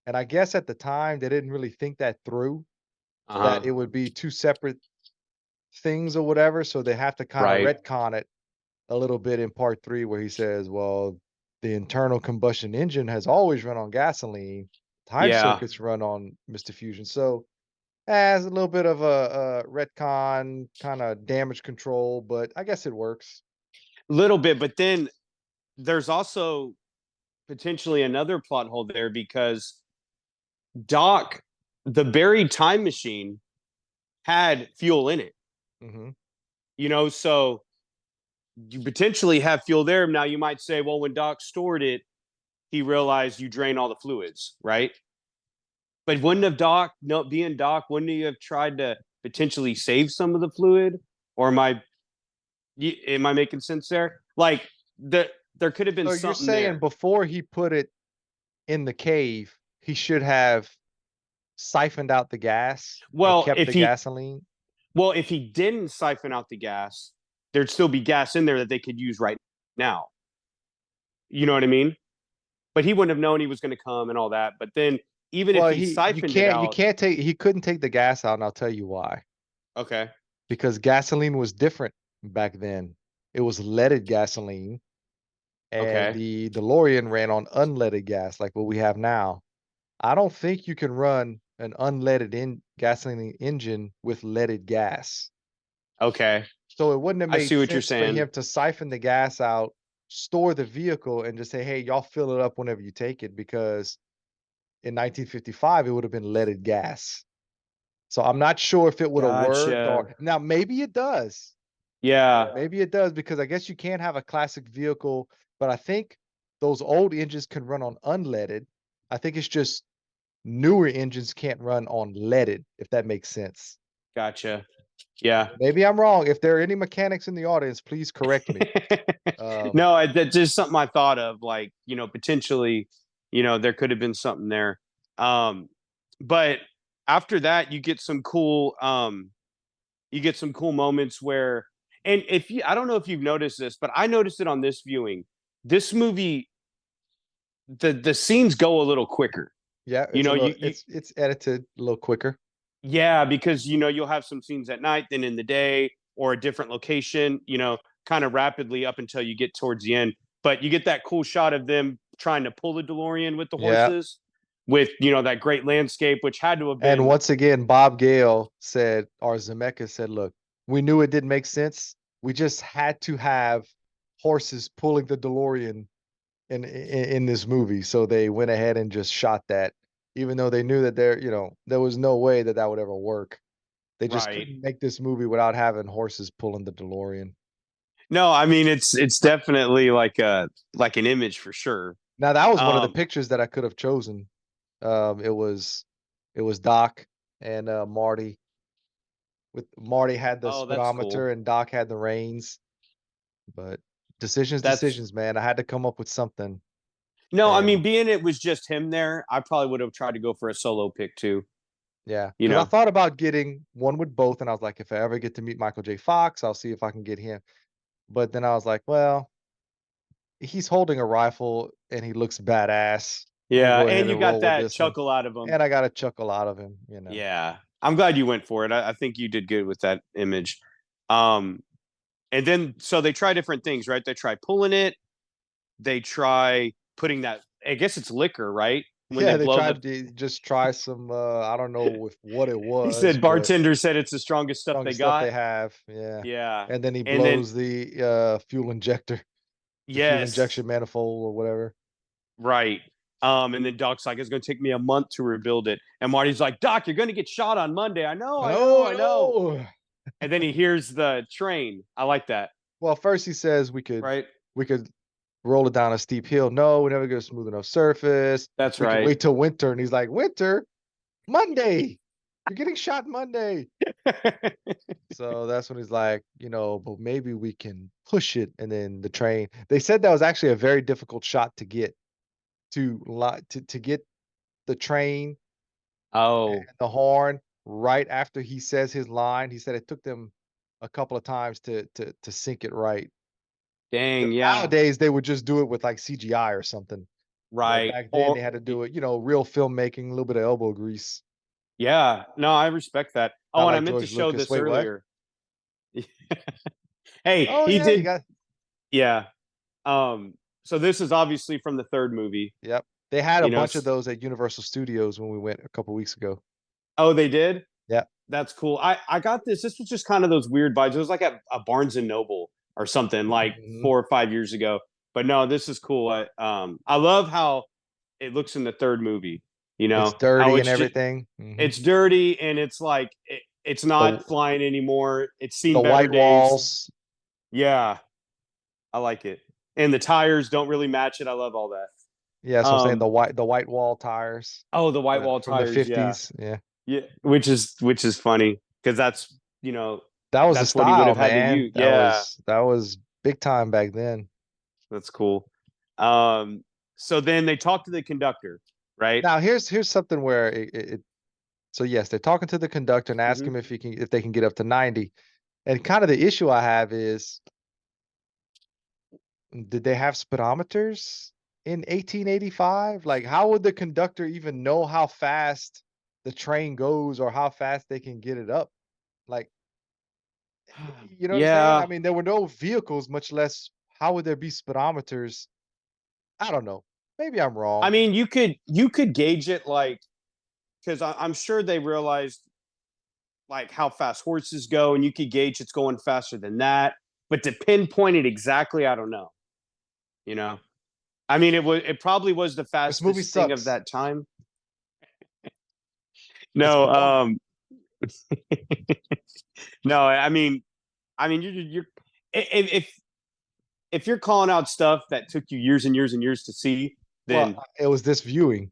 And I guess at the time they didn't really think that through, that Uh-huh. it would be two separate things or whatever. So they have to kind of Right. retcon it a little bit in part three, where he says, well, the internal combustion engine has always run on gasoline. Time Yeah. circuits run on Mr. Fusion. So as a little bit of a retcon kind of damage control, but I guess it works. Little bit, but then there's also potentially another plot hole there because Doc, the buried time machine, had fuel in it. Hmm. So you potentially have fuel there. Now you might say, well, when Doc stored it, he realized you drain all the fluids, right? But wouldn't have Doc, no, being Doc, wouldn't he have tried to potentially save some of the fluid? Or am I making sense there? Like there could have been So you're something saying there. before he put it in the cave, he should have siphoned out the gas and Well, kept if the he gasoline? well, if he didn't siphon out the gas, there'd still be gas in there that they could use right now. You know what I mean? But he wouldn't have known he was going to come and all that. But then even if Well, he he siphoned it you out, can't take he couldn't take the gas out, and I'll tell you why. okay, Because gasoline was different back then. It was leaded gasoline, and okay, the DeLorean ran on unleaded gas like what we have now. I don't think you can run an unleaded gasoline engine with leaded gas. okay. So it wouldn't have I made see what you're sense for saying. him to siphon the gas out, store the vehicle, and just say, "Hey, y'all fill it up whenever you take it," because in 1955 it would have been leaded gas. So I'm not sure if it would have worked, or Gotcha. now maybe it does. Yeah. Maybe it does, because I guess you can't have a classic vehicle, but I think those old engines can run on unleaded. I think it's just newer engines can't run on leaded, if that makes sense. Gotcha. Yeah. Maybe I'm wrong. If there are any mechanics in the audience, please correct me. Um, No, that's just something I thought of. Like, potentially, there could have been something there. But after that, you get some cool moments where And if you, I don't know if you've noticed this, but I noticed it on this viewing. This movie, the scenes go a little quicker. Yeah, You it's a know, little you it's edited a little quicker. yeah, because you'll have some scenes at night, then in the day, or a different location. Kind of rapidly up until you get towards the end. But you get that cool shot of them trying to pull the DeLorean with the Yeah. horses, with that great landscape, which had to have And been once again, Bob Gale said, or Zemeckis said, look, we knew it didn't make sense. We just had to have horses pulling the DeLorean in this movie. So they went ahead and just shot that, even though they knew that there was no way that that would ever work. They just right. couldn't make this movie without having horses pulling the DeLorean. No, I mean it's definitely like an image for sure. Now that was one of the Um, pictures that I could have chosen. It was Doc and Marty. With Marty had the oh, that's cool. speedometer and Doc had the reins, but decisions, That's decisions, man. I had to come up with something. no, I And mean being it was just him there, I probably would have tried to go for a solo pick too. yeah, You because I know, thought about getting one with both, and I was like, if I ever get to meet Michael J. Fox, I'll see if I can get him. But then I was like, well, he's holding a rifle and he looks badass. I'm gonna yeah, go ahead and you and got roll with that this one. chuckle out of him. And I got a chuckle out of him. Yeah, I'm glad you went for it. I think you did good with that image. Um, and then so they try different things, right? They try pulling it. They try putting that. I guess it's liquor, right? When they Yeah, they blow the. tried to just try some I don't know with what it He was, said but bartender said it's the strongest stuff they strongest stuff got. they have. Yeah. Yeah, And then he and then blows the fuel injector, the fuel yes, injection manifold or whatever. right. And then Doc's like, it's going to take me a month to rebuild it. And Marty's like, Doc, you're going to get shot on Monday. I know, I know, No, I know. no. And then he hears the train. I like that. Well, first he says we could Right. we could roll it down a steep hill. No, we never get a smooth enough surface. That's We could right. wait till winter. And he's like, winter? Monday. You're getting shot Monday. So that's when he's like, but maybe we can push it. And then the train. They said that was actually a very difficult shot to get to get the train and Oh, the horn right after he says his line. He said it took them a couple of times to sync it right. dang. 'Cause Yeah. nowadays, they would just do it with, like, CGI or something, but Right. back then, Or, they had to do it, real filmmaking, a little bit of elbow grease, yeah. No, I respect that. Oh, not and I like meant to George show Lucas. this Wait, what? earlier. Hey, Oh, he yeah, you did. got Yeah. So this is obviously from the third movie. yep. They had a You know, bunch of those at Universal Studios when we went a couple weeks ago. oh, they did. Yeah. That's cool. I got this. This was just kind of those weird vibes. It was like a Barnes and Noble or something like Mhm. 4 or 5 years ago. But no, this is cool. I love how it looks in the third movie. It's How dirty and everything. it's dirty and it's like it's The not flying anymore. It's the seen better white days. walls. Yeah, I like it. And the tires don't really match it. I love all that. Yeah, so I'm saying Um, the white wall tires, oh, the white wall from the tires. Yeah, '50s, yeah. yeah, which is funny because That was the that's what he would style, have had to man. use. Yeah, That was big time back then. that's cool. Um, so then they talk to the conductor, right? Now here's something where so yes, they're talking to the conductor and ask Hmm. him if they can get up to 90. And kind of the issue I have is, did they have speedometers in 1885? Like, how would the conductor even know how fast the train goes or how fast they can get it up? Like, you know what I'm saying? I Yeah, mean, there were no vehicles, much less how would there be speedometers? I don't know. Maybe I'm I wrong. mean you could gauge it like because I'm sure they realized like how fast horses go, and you could gauge it's going faster than that. But to pinpoint it exactly, I don't know. You know, I mean, it probably was the This movie fastest thing of sucks. that time. It's No, phenomenal. no. I mean, you're if you're calling out stuff that took you years and years and years to see, Well, then it was this viewing.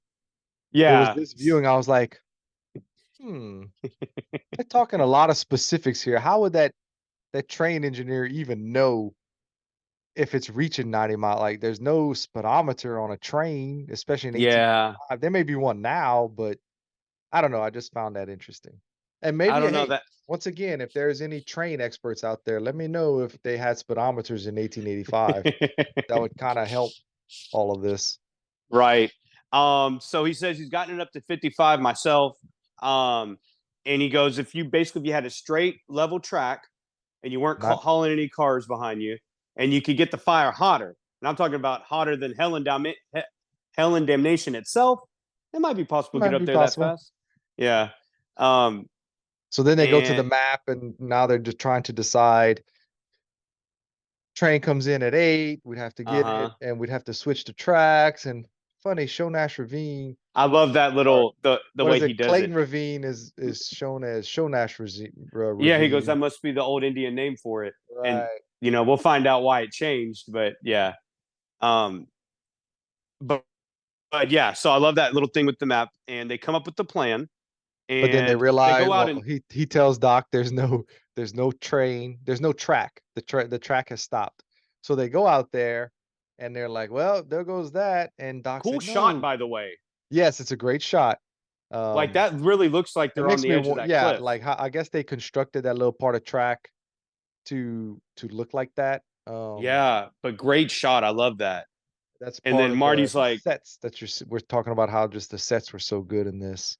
It was yeah, this viewing. I was like, hmm, they're talking a lot of specifics here. How would that train engineer even know if it's reaching 90 mile? Like, there's no speedometer on a train, especially in yeah. 1885. There may be one now, but I don't know. I just found that interesting. And I maybe, don't know hey, that. once again, if there's any train experts out there, let me know if they had speedometers in 1885. That would kinda help all of this. Right. So he says he's gotten it up to 55 myself. Um, and he goes, if you basically if you had a straight level track and you weren't Not hauling any cars behind you, and you could get the fire hotter, and I'm talking about hotter than Hell and Damnation itself, it might be possible to get might up be there that possible. fast. Yeah. Um, So then they go to the and map, and now they're just trying to decide, train comes in at 8, we'd have to uh get it, huh. and we'd have to switch the tracks, and funny, Shonash Ravine, I love that or little the what way is he it? does it. Clayton Ravine is shown as Shonash Yeah, he goes, that Ravine. must be the old Indian name for it. And Right. we'll find out why it changed, but yeah. Um, but yeah, so I love that little thing with the map, and they come up with the plan, But then they and they realize, go out well, and he tells Doc there's no train, there's no track. The track has stopped. So they go out there and they're like, "Well, there goes that." And Doc cool said, shot, "No." by the way. Yes, it's a great shot. Like Um, that really looks like it they're on makes the me edge of want, that yeah, cliff. like how I guess they constructed that little part of track to look like that. Yeah, but great shot. I love that. That's And part then of Marty's the like, sets that we're talking about, how just the sets were so good in this.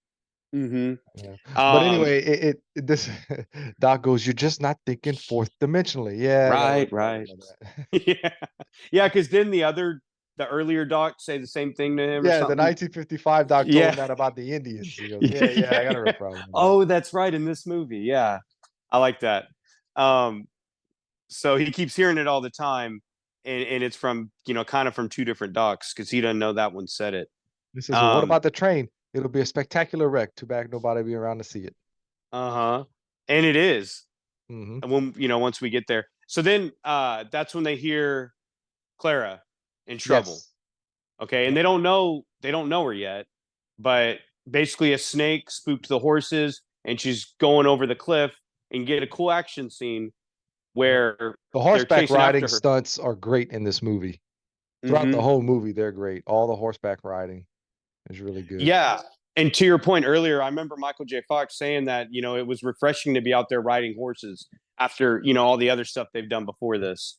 mm-hmm. Yeah. But Um, anyway, this Doc goes, "You're just not thinking fourth dimensionally." Yeah, I got a right, problem right. with that. Yeah. Yeah, because didn't the earlier doc say the same thing to him or Yeah, the something? 1955 Doc told him Yeah. that about the Indians. He goes, "Yeah, yeah, I Yeah. got a real problem with that." Oh, that's right. In this movie. Yeah. I like that. Um, so he keeps hearing it all the time, and it's from, kind of from two different docs because he doesn't know that one said it. He says, "Well, what Um, about the train? It'll be a spectacular wreck. Too bad nobody be around to see it." uh-huh. And it is. Mhm. And when, once we get there. So then that's when they hear Clara in trouble. Yes. Okay. And Yep. they don't know her yet, but basically a snake spooked the horses and she's going over the cliff, and get a cool action scene Yep. where The they're horseback chasing riding after her. stunts are great in this movie. Throughout the Hmm. whole movie, they're great. All the horseback riding is really good. Yeah. And to your point earlier, I remember Michael J. Fox saying that, it was refreshing to be out there riding horses after, all the other stuff they've done before this.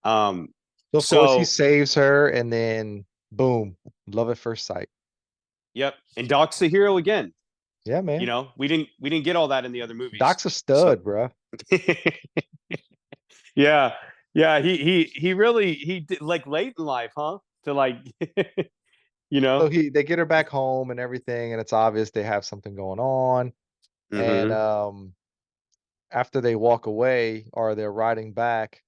Um, So, of course, he so saves her, and then boom, love at first sight. yep. And Doc's the hero again. Yeah, man. We didn't get all that in the other movies. Doc's a So stud, bruh. yeah. Yeah, he really he did like late in life, huh? To like you know. So they get her back home and everything, and it's obvious they have something going on. And Hmm. after they walk away or they're riding back,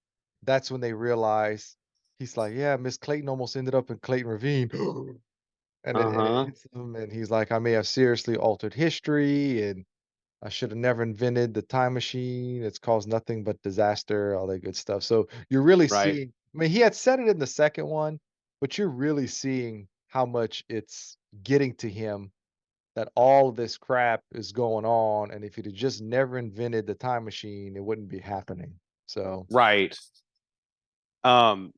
that's when they realize, he's like, "Yeah, Miss Clayton almost ended up in Clayton Ravine." And it Uh-huh. hits him, and he's like, "I may have seriously altered history, and I should have never invented the time machine. It's caused nothing but disaster," all that good stuff. So you're really Right. seeing, I mean, he had said it in the second one, but you're really seeing how much it's getting to him, that all of this crap is going on. And if he'd have just never invented the time machine, it wouldn't be happening. So, Right. Um,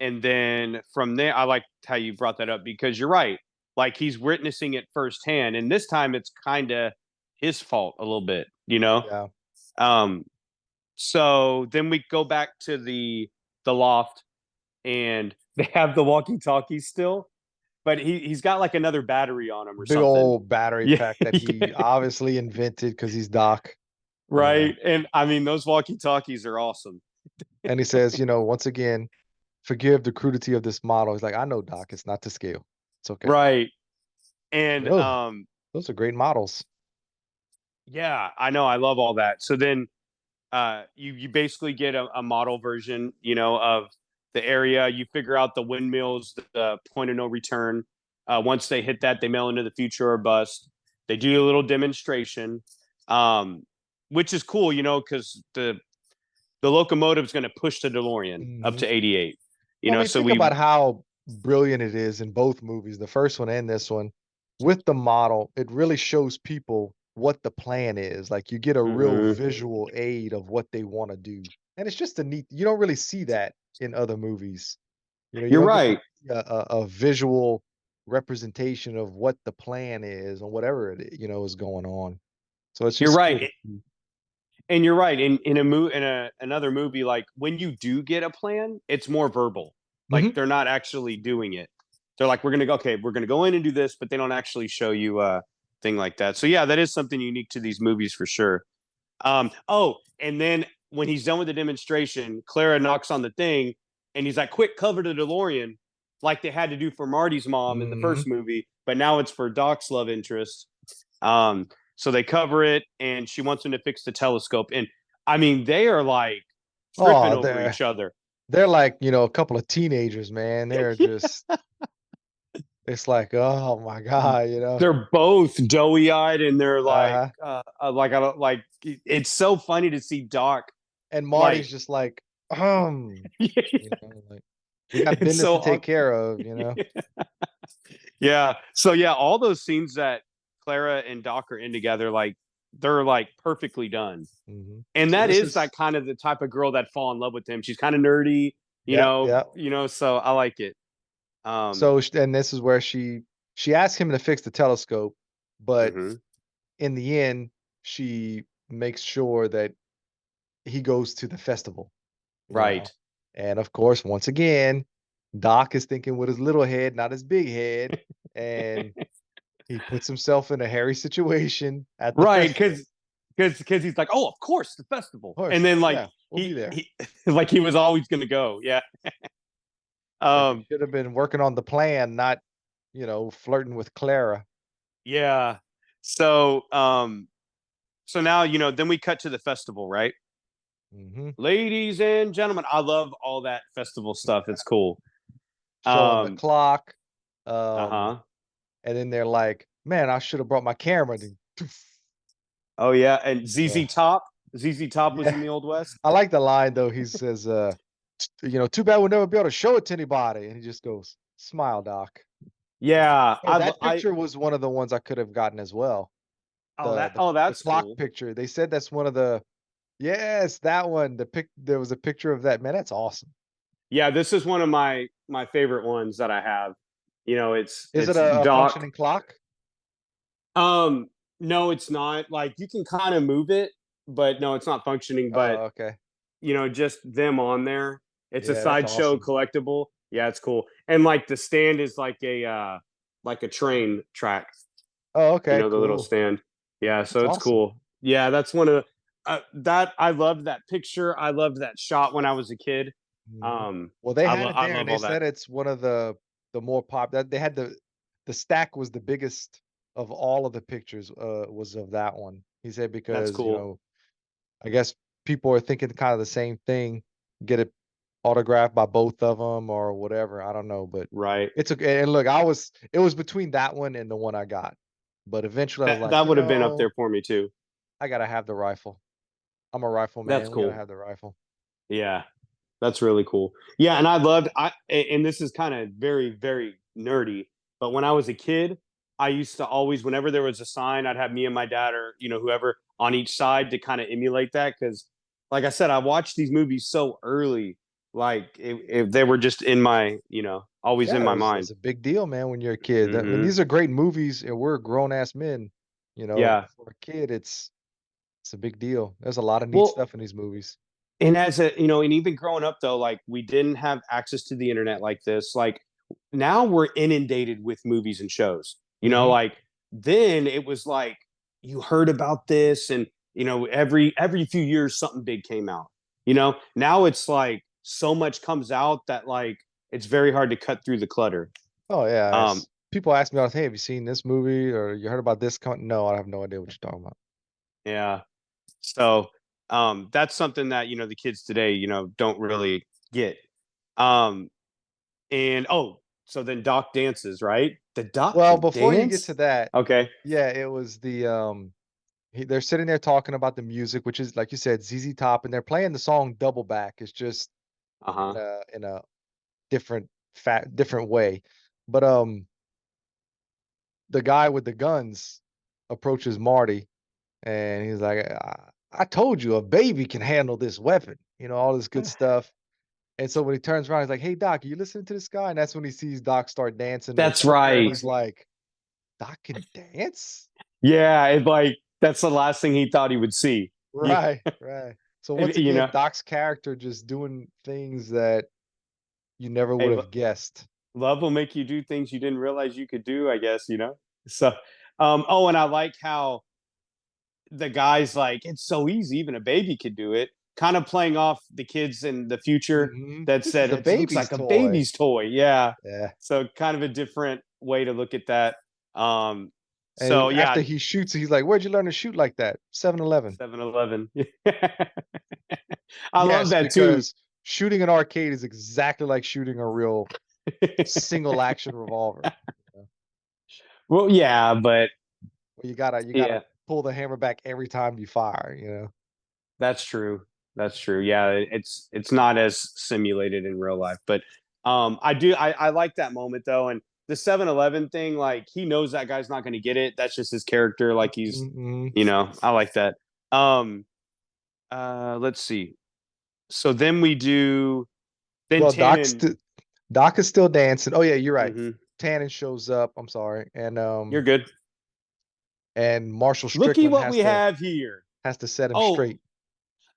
and then from there, I like how you brought that up because you're right. Like he's witnessing it firsthand, and this time it's kind of his fault a little bit, you know. yeah, Um, so then we go back to the loft, and they have the walkie-talkie still, but he's got like another battery on him or big something. old battery Yeah, pack that yeah, he obviously invented because he's Doc. Yeah. right. And I mean, those walkie-talkies are awesome. And he says, once again, "Forgive the crudity of this model." He's like, "I know, Doc, it's not to scale. It's okay." Right. And Oh, those are great models. yeah, I know, I love all that. So then you basically get a model version, of the area. You figure out the windmills, the point of no return. Once they hit that, they mail into the future or bust. They do a little demonstration, um, which is cool, because the locomotive is going to push the DeLorean up Mhm. to 88. Well, I mean, So think about how brilliant it is in both movies, the first one and this one. With the model, it really shows people what the plan is. Like, you get a real Mhm. visual aid of what they wanna do, and it's just a neat, you don't really see that in other movies. You You're don't get to right. see a visual representation of what the plan is, or whatever is going on. So it's You're just cool right. to see. And you're right. In another movie, like when you do get a plan, it's more verbal. Like Mhm. they're not actually doing it. They're like, we're gonna go in and do this, but they don't actually show you a thing like that. So yeah, that is something unique to these movies for sure. Oh, and then when he's done with the demonstration, Clara knocks on the thing, and he's like, "Quick, cover the DeLorean," like they had to do for Marty's mom in the Mhm. first movie, but now it's for Doc's love interest. Um, so they cover it, and she wants him to fix the telescope. And I mean, they are like tripping Oh, over each other. they're like, a couple of teenagers, man. They're just it's like, oh my God. They're both doughy eyed, and they're Uh-huh. like I don't like. It's so funny to see Doc And like Marty's just like, like we got it's business so to take awkward. care of. Yeah. So yeah, all those scenes that Clara and Doc are in together, like they're like perfectly done. Mhm. And So that this is is that kind of the type of girl that fall in love with him. She's kind of nerdy, yeah, yeah. so I like it. Um, And this is where she asked him to fix the telescope, but mhm. in the end, she makes sure that he goes to the festival. Right. And of course, once again, Doc is thinking with his little head, not his big head, and he puts himself in a hairy situation at the Right, festival. because he's like, oh, of course, the festival, Of and course, then like yeah, we'll be there. he like he was always gonna go. Yeah. Like he Um, should have been working on the plan, not, flirting with Clara. yeah. So so now then we cut to the festival, right? Mhm. Ladies and gentlemen, I love all that festival stuff. It's cool. Showing the Um, clock, uh um, huh. and then they're like, "Man, I should have brought my camera." Then Oh yeah, and uh, ZZ Top was yeah. in the Old West. I like the line though. He says, "Too bad we'll never be able to show it to anybody." And he just goes, "Smile, Doc." Yeah, Oh, that picture was one of the ones I could have gotten as well. The that's clock cool. picture. They said that's one of the yes, that one. There was a picture of that. Man, that's awesome. Yeah, this is one of my favorite ones that I have. Is it It's a Doc. functioning clock? Um, no, it's not. Like you can kind of move it, but no, it's not functioning. But Oh, okay. just them on there. It's a Yeah, that's sideshow awesome. collectible. Yeah, it's cool. And like the stand is like a train track. Oh, okay, The little cool. stand. Yeah, That's so it's awesome. cool. Yeah, that's one of that I loved that picture. I loved that shot when I was a kid. Mhm. Well, they had it I there, and love they all that. said it's one of the more pop that they had the stack was the biggest of all of the pictures, was of that one. He said That's because, cool. I guess people are thinking kind of the same thing, get it autographed by both of them or whatever, I don't know, but Right. it's okay, and look, it was between that one and the one I got, but eventually I was like, That would have been up there for me too. I gotta have the rifle. I'm a rifle That's man, we gotta cool. have the rifle. Yeah. That's really cool. Yeah, and I loved and this is kind of very very nerdy, but when I was a kid, I used to always whenever there was a sign, I'd have me and my dad or whoever on each side to kind of emulate that cuz like I said, I watched these movies so early like if they were just in my, always in Yeah, my it's mind. a big deal, man, when you're a kid. I mean, Mhm. these are great movies, and we're grown ass men. Yeah. For a kid, it's a big deal. There's a lot of neat Well, stuff in these movies. and as a and even growing up though, like we didn't have access to the internet like this. Like now we're inundated with movies and shows. Hmm. Like then it was like you heard about this and every few years something big came out. Now it's like so much comes out that like it's very hard to cut through the clutter. Oh yeah, Um people ask me all, "Hey, have you seen this movie or you heard about this?" No, I have no idea what you're talking about. yeah. So that's something that the kids today, don't really get. Um And so then Doc dances, right? The Doc Well, can before you get dance? to that, Okay. yeah, it was they're sitting there talking about the music, which is like you said, ZZ Top, and they're playing the song Double Back. It's just Uh-huh. in a different way. But the guy with the guns approaches Marty and he's like, I told you a baby can handle this weapon, all this good stuff. And so when he turns around, he's like, hey, Doc, are you listening to this guy? And that's when he sees Doc start dancing with That's Clara. And right. he's like, Doc can dance? Yeah, it like That's the last thing he thought he would see. Yeah. Right, right. So once You again, know, Doc's character just doing things that you never hey, would have guessed. love will make you do things you didn't realize you could do, I guess, you know? So, oh, and I like how the guy's like, it's so easy, even a baby could do it. Kind of playing off the kids in the future that This said is a it looks baby's like a toy. baby's toy. Yeah. Yeah. So kind of a different way to look at that. So And yeah, after he shoots, he's like, "Where'd you learn to shoot like that?" 7-Eleven. 7-Eleven. I love Yes, that too. because shooting an arcade is exactly like shooting a real single action revolver. You know? Well, yeah, but Where you gotta yeah, pull the hammer back every time you fire, you know? that's true. That's true. Yeah, it's not as simulated in real life, but I like that moment though, and the 7-Eleven thing, like he knows that guy's not going to get it. That's just his character. Like he's, Mhm. I like that. Um, let's see. So then we do then Well, Tannen. Doc is still dancing. Oh, yeah, you're right. Hmm. Tannen shows up, I'm sorry, You're good. and Marshall Looky Strickland what we have here. has to set him Oh, straight.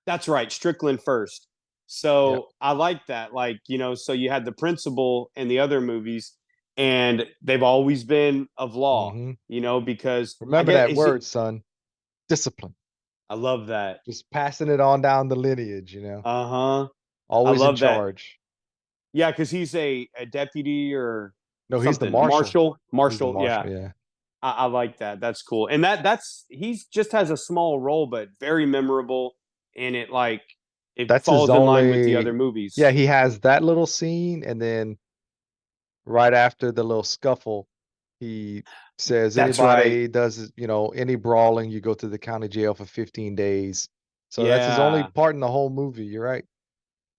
that's right, Strickland first. Yep. So I like that. Like, so you had the principal in the other movies, and they've always been of law, Mhm. because I Remember get that is word, it son. Discipline. I love that. Just passing it on down the lineage, you know? Uh-huh. I Always in love that. charge. Yeah, because he's a deputy or No, he's the something. marshal. Marshal. He's the Marshal, yeah. marshal, yeah. I like that. That's cool. And that's he's just has a small role, but very memorable. And it That's his falls in line with the only other Yeah, movies. he has that little scene, and then right after the little scuffle, he says, That's right. "Anybody does, any brawling, you go to the county jail for 15 days." So that's his only Yeah. part in the whole movie, you're right.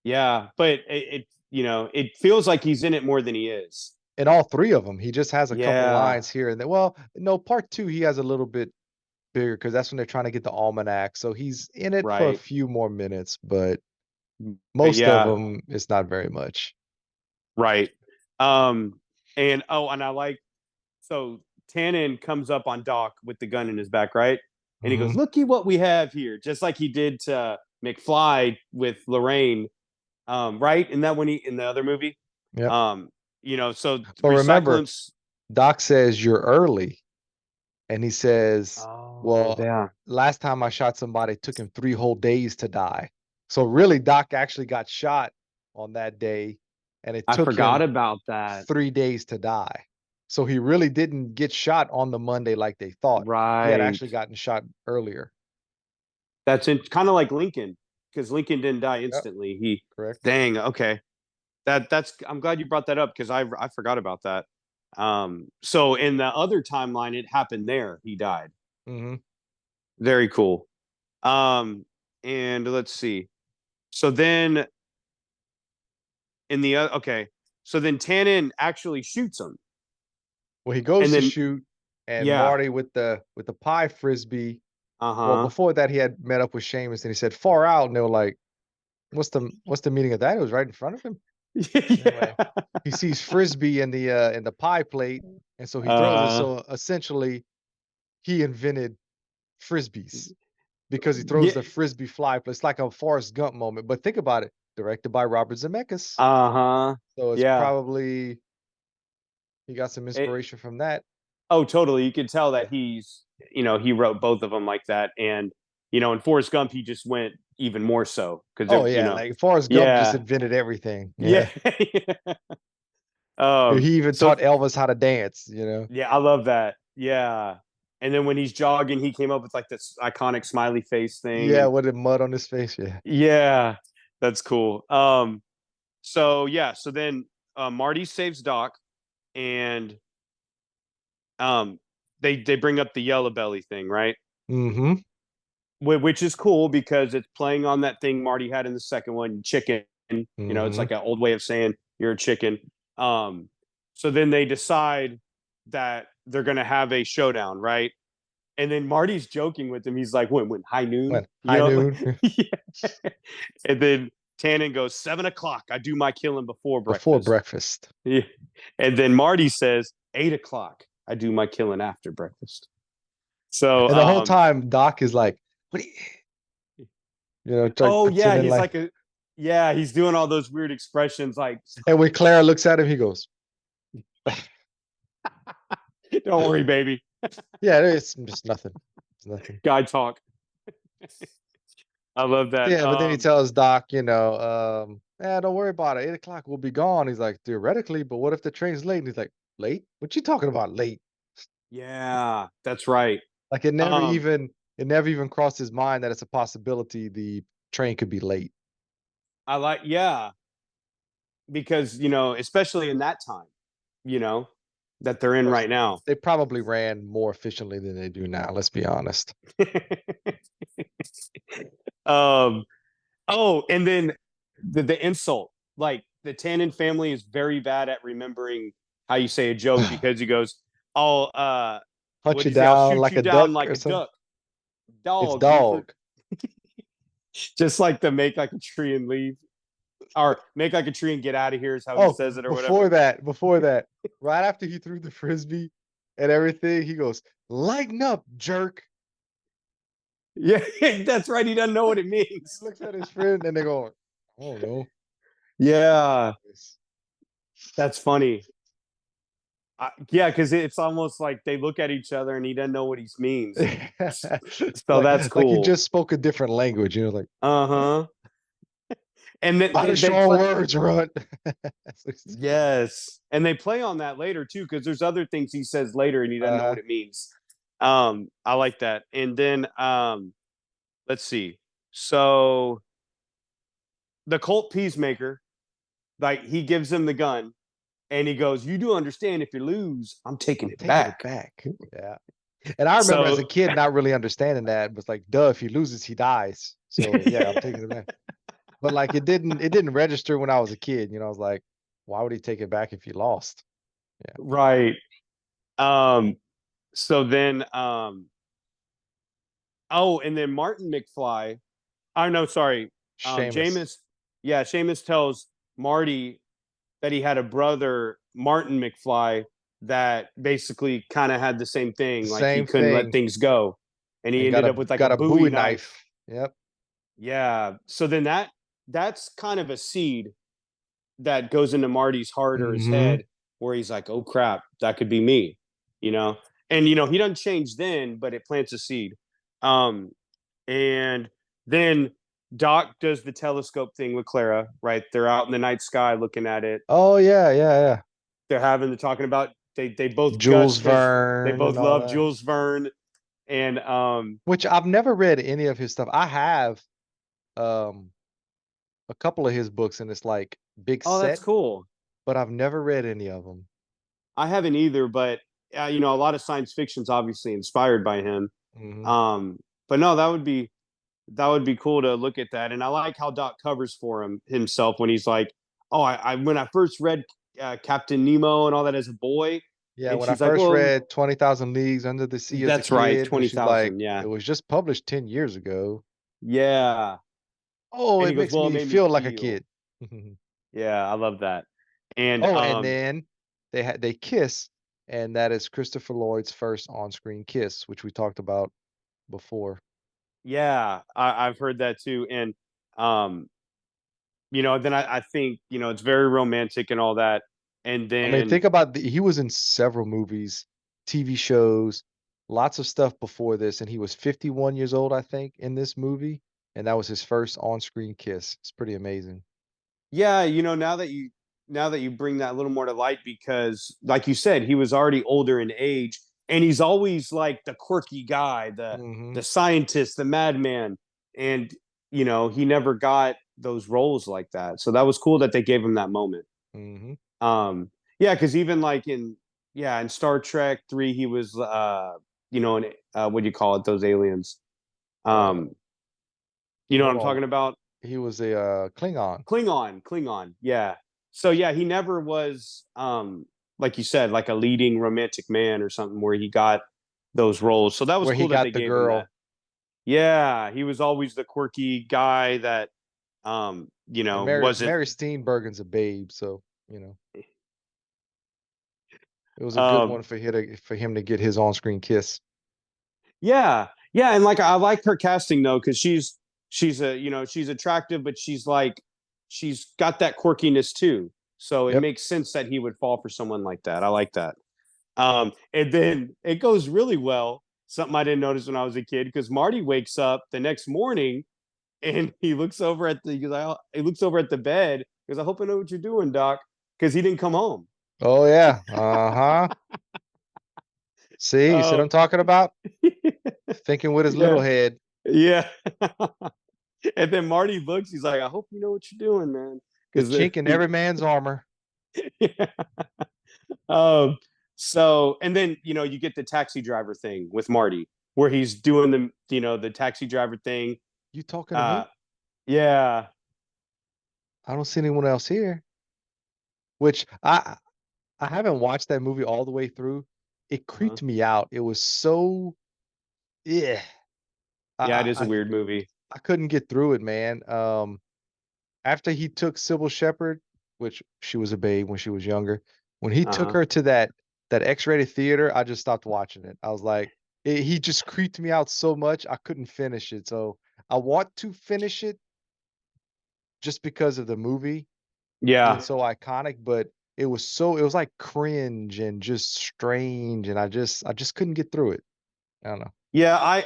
Yeah. But it feels like he's in it more than he is. In all 3 of them, he just has a couple Yeah. lines here and there. Well, no, part 2, he has a little bit bigger because that's when they're trying to get the almanac, so he's in it for a Right. few more minutes, but But most of yeah, them, it's not very much. right. And I like so Tannen comes up on Doc with the gun in his back, right? And he goes, Mhm. "Looky what we have here," just like he did to McFly with Lorraine, right? And that when he in the other movie, Yep. so But remember, recycling. Doc says, "You're early." And he says, Oh "Well, yeah, last time I shot somebody, it took him 3 whole days to die." So really, Doc actually got shot on that day, and it I took forgot him about that. 3 days to die. So he really didn't get shot on the Monday like they thought. He had Right, actually gotten shot earlier. that's kind of like Lincoln because Lincoln didn't die Yep, instantly. He, correct. dang, okay. That's I'm glad you brought that up because I forgot about that. So in the other timeline, it happened there. He died. Mhm. Very cool. And let's see. So then in the okay, so then Tannen actually shoots him, Well, he goes and to then shoot, and yeah, Marty with the pie frisbee. Well, uh before that, he had met up with Seamus, and he said, "Far out," and they were like, "What's the meaning of that?" It was right in front of him. huh, Anyway, yeah, he sees frisbee in the pie plate, and so he throws it. uh So essentially, he invented frisbees because he throws yeah, the frisbee fly. It's like a Forrest Gump moment. But think about it, directed by Robert Zemeckis, uh-huh, so it's yeah. probably he got some It, inspiration from that. oh, totally. You could tell that he wrote both of them like that, and in Forrest Gump, he just went even more so because Oh yeah, like Forrest Gump just yeah, invented everything. yeah. Yeah, um, he even so taught Elvis how to dance. You know. yeah, I love that. Yeah. And then when he's jogging, he came up with like this iconic smiley face thing. Yeah, And with the mud on his face. Yeah. yeah, that's cool. So yeah, so then Marty saves Doc and um they bring up the yellow belly thing, right? Mm-hmm. Which is cool because it's playing on that thing Marty had in the second one, chicken. It's Mm-hmm. like an old way of saying you're a chicken. Um, so then they decide that they're gonna have a showdown, right? And then Marty's joking with him. He's like, when high noon, When high noon Yeah. And then Tannen goes, 7 o'clock. I do my killing before before breakfast. breakfast. Yeah. And then Marty says, 8 o'clock. I do my killing after breakfast. So, And the whole time, Doc is like, "What? Like oh yeah, pretending he's like." like yeah, he's doing all those weird expressions like, And when Clara looks at him, he goes, don't worry, baby. "Yeah, it's just nothing. It's nothing." Guy talk. I love that. Yeah, but then he tells Doc, "Don't worry about it. 8 o'clock, we'll be gone." He's like, "Theoretically, but what if the train's late?" And he's like, "Late? What you talking about, late?" Yeah, that's right. Like Um, it never even crossed his mind that it's a possibility the train could be late. I like, yeah, because especially in that time, you know, that they're Of in course, right now. they probably ran more efficiently than they do now. Let's be honest. um, oh, and then the insult. Like the Tannen family is very bad at remembering how you say a joke because he goes, "I'll Hunt what do you you say? I'll down shoot like you a duck down like or a something. duck, It's dog." You for dog. just like the make like a tree and leave, or make like a tree and get out of here is how he Oh, says it or whatever. before that, right after he threw the frisbee and everything, he goes, "Lighten up, jerk." Yeah, that's right. He doesn't know what it He means. looks at his friend and they go, "I don't know." Yeah, that's funny. Yeah, because it's almost like they look at each other and he doesn't know what he means. So like that's like he cool. just spoke a different language, like, Uh "What? huh. And then A lot of they strong play. words, Runt." Yes, and they play on that later too, because there's other things he says later and he doesn't know Uh-huh. what it means. I like that. And then let's see. So the cult peacemaker, like he gives him the gun and he goes, "You do understand if you lose, I'm taking I'm it taking it back." back. Yeah. And I remember as So a kid not really understanding that, was like, duh, if he loses, he dies. So yeah, I'm taking it back. But like it didn't register when I was a kid. I was like, why would he take it back if he lost? Yeah. right. Um, so then oh, and then Martin McFly. I know, sorry. Seamus. Jameis, yeah, Jameis tells Marty that he had a brother, Martin McFly, that basically kind of had the same The thing. Like he same couldn't let thing. things go. And he And ended up with like a got a Bowie Bowie knife. knife. Yep. Yeah. So then that's kind of a seed that goes into Marty's heart or his Hmm. head where he's like, oh crap, that could be me, you know? And he doesn't change then, but it plants a seed. Um, and then Doc does the telescope thing with Clara, right? They're out in the night sky looking at it. Oh yeah, yeah, yeah. They're talking about they both Jules gush because they Verne and both all love that. Jules Verne. And Which I've never read any of his stuff. I have um a couple of his books and it's like big oh, that's set, cool. but I've never read any of them. I haven't either, but a lot of science fiction's obviously inspired by him. Hmm. Um, but no, that would be cool to look at that. And I like how Doc covers for himself when he's like, "Oh, I when I first read Captain Nemo and all that as a boy," Yeah, and when I she's like, first "Well, read 20,000 Leagues Under the Sea as a that's right, kid, and she's like, 20,000, "It yeah, was just published 10 years ago." yeah." Oh, And it he goes, makes "Well, it me made me feel like a feel." kid. Yeah, I love that. And Oh, and then they kiss, and that is Christopher Lloyd's first on-screen kiss, which we talked about before. yeah, I've heard that too. And um, then I think it's very romantic and all that. And I mean, then think about he was in several movies, TV shows, lots of stuff before this, and he was 51 years old, I think, in this movie, and that was his first on-screen kiss. It's pretty amazing. yeah, now that you bring that a little more to light, because like you said, he was already older in age, and he's always like the quirky guy, the Mhm, the scientist, the madman, and he never got those roles like that. So that was cool that they gave him that moment. mhm. Yeah, because even like in Star Trek 3, he was in what do you call it? Those aliens. Uh, Um, you know what hold I'm on. talking about? He was a, Klingon. Klingon, yeah. So yeah, he never was like you said, like a leading romantic man or something where he got those roles. So that was Where he cool that they got the gave him that. girl. Yeah, he was always the quirky guy that And wasn't Mary Steenburgen's a babe, so, it was a good um one for him to get his on-screen kiss. Yeah, yeah, and like I like her casting though, because she's a she's attractive, but she's got that quirkiness too. So it Yep. makes sense that he would fall for someone like that. I like that. And then it goes really well. Something I didn't notice when I was a kid, because Marty wakes up the next morning and he looks over at he looks over at the bed because I hope I know what you're doing, Doc, because he didn't come home. Oh yeah. Uh-huh. See what Oh, I'm talking about? Thinking with his little yeah, head. yeah. And then Marty looks, he's like, I hope you know what you're doing, man. The Because chink in every man's armor. yeah. um, so and then you get the taxi driver thing with Marty, where he's doing the taxi driver thing. You talking to Uh, me? yeah, I don't see anyone else here. Which I haven't watched that movie all the way through. It uh-huh. creeped me out. It was so yeah. I Yeah, it is I a I weird movie. I couldn't get through it, man. After he took Sybil Shepherd, which she was a babe when she was younger, when he took Uh-huh. her to that X-rated theater, I just stopped watching it. I was like, he just creeped me out so much I couldn't finish it. So I want to finish it just because of the movie being Yeah, so iconic, but it was like cringe and just strange, and I just couldn't get through it. I don't know. yeah.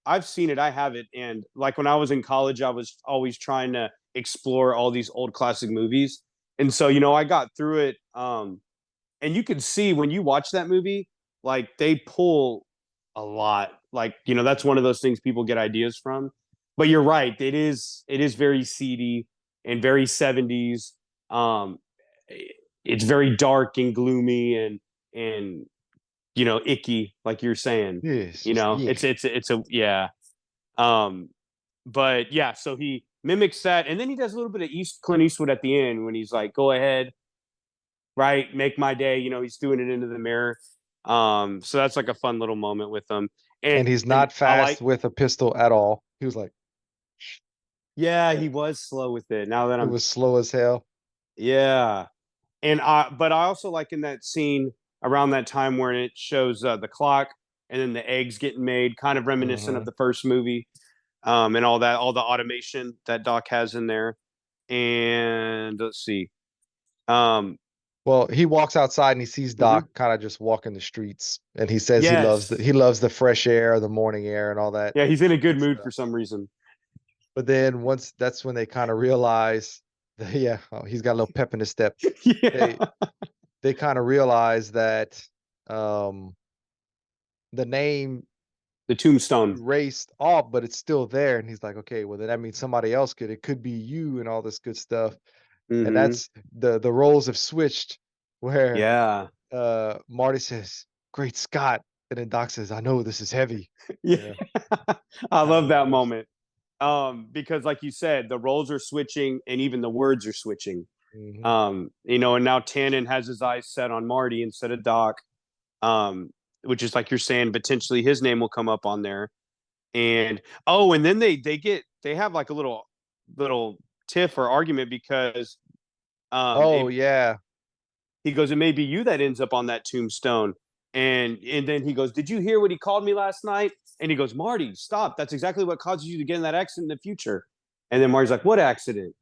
I've seen it. I have it, and like when I was in college, I was always trying to explore all these old classic movies, and so I got through it. And you can see when you watch that movie, like they pull a lot. Like that's one of those things people get ideas from. But you're right, it is very seedy and very 70s. Um, it's very dark and gloomy and icky, like you're saying. Yes, just yeah. It's a yeah. Um, but yeah, so he mimics that, and then he does a little bit of Clint Eastwood at the end when he's like, "Go ahead, right? Make my day." He's doing it into the mirror. So that's like a fun little moment with them. And he's And not I like, fast with a pistol at all. He was like, yeah, he was slow with it. Now that it I'm, was slow as hell. yeah. But I also like in that scene around that time where it shows the clock and then the eggs getting made, kind of reminiscent of Mhm. the first movie, and all the automation that Doc has in there. And let's see. Um, Well, he walks outside and he sees mhm. Doc kind of just walking the streets, and he says Yes. he loves the fresh air, the morning air, and all that Yeah, he's in a good good mood stuff. for some reason. But then once that's when they kind of realize that yeah, oh, he's got a little pep in his step. Yeah. They they kind of realize that um the name The tombstone. erased off, but it's still there. And he's like, okay, well then that means somebody else could. It could be you and all this good stuff. And Hmm. that's the roles have switched where Yeah. Marty says, "Great Scott," and then Doc says, "I know this is heavy." Yeah. Yeah, I kind of love that reversed. moment. Because like you said, the roles are switching and even the words are switching. Hmm. And now Tannen has his eyes set on Marty instead of Doc. Um, which is like you're saying, potentially his name will come up on there. And and then they have like a little tiff or argument because Oh it yeah, he goes, it may be you that ends up on that tombstone. And then he goes, did you hear what he called me last night? And he goes, Marty, stop. That's exactly what causes you to get in that accident in the future. And then Marty's like, what accident?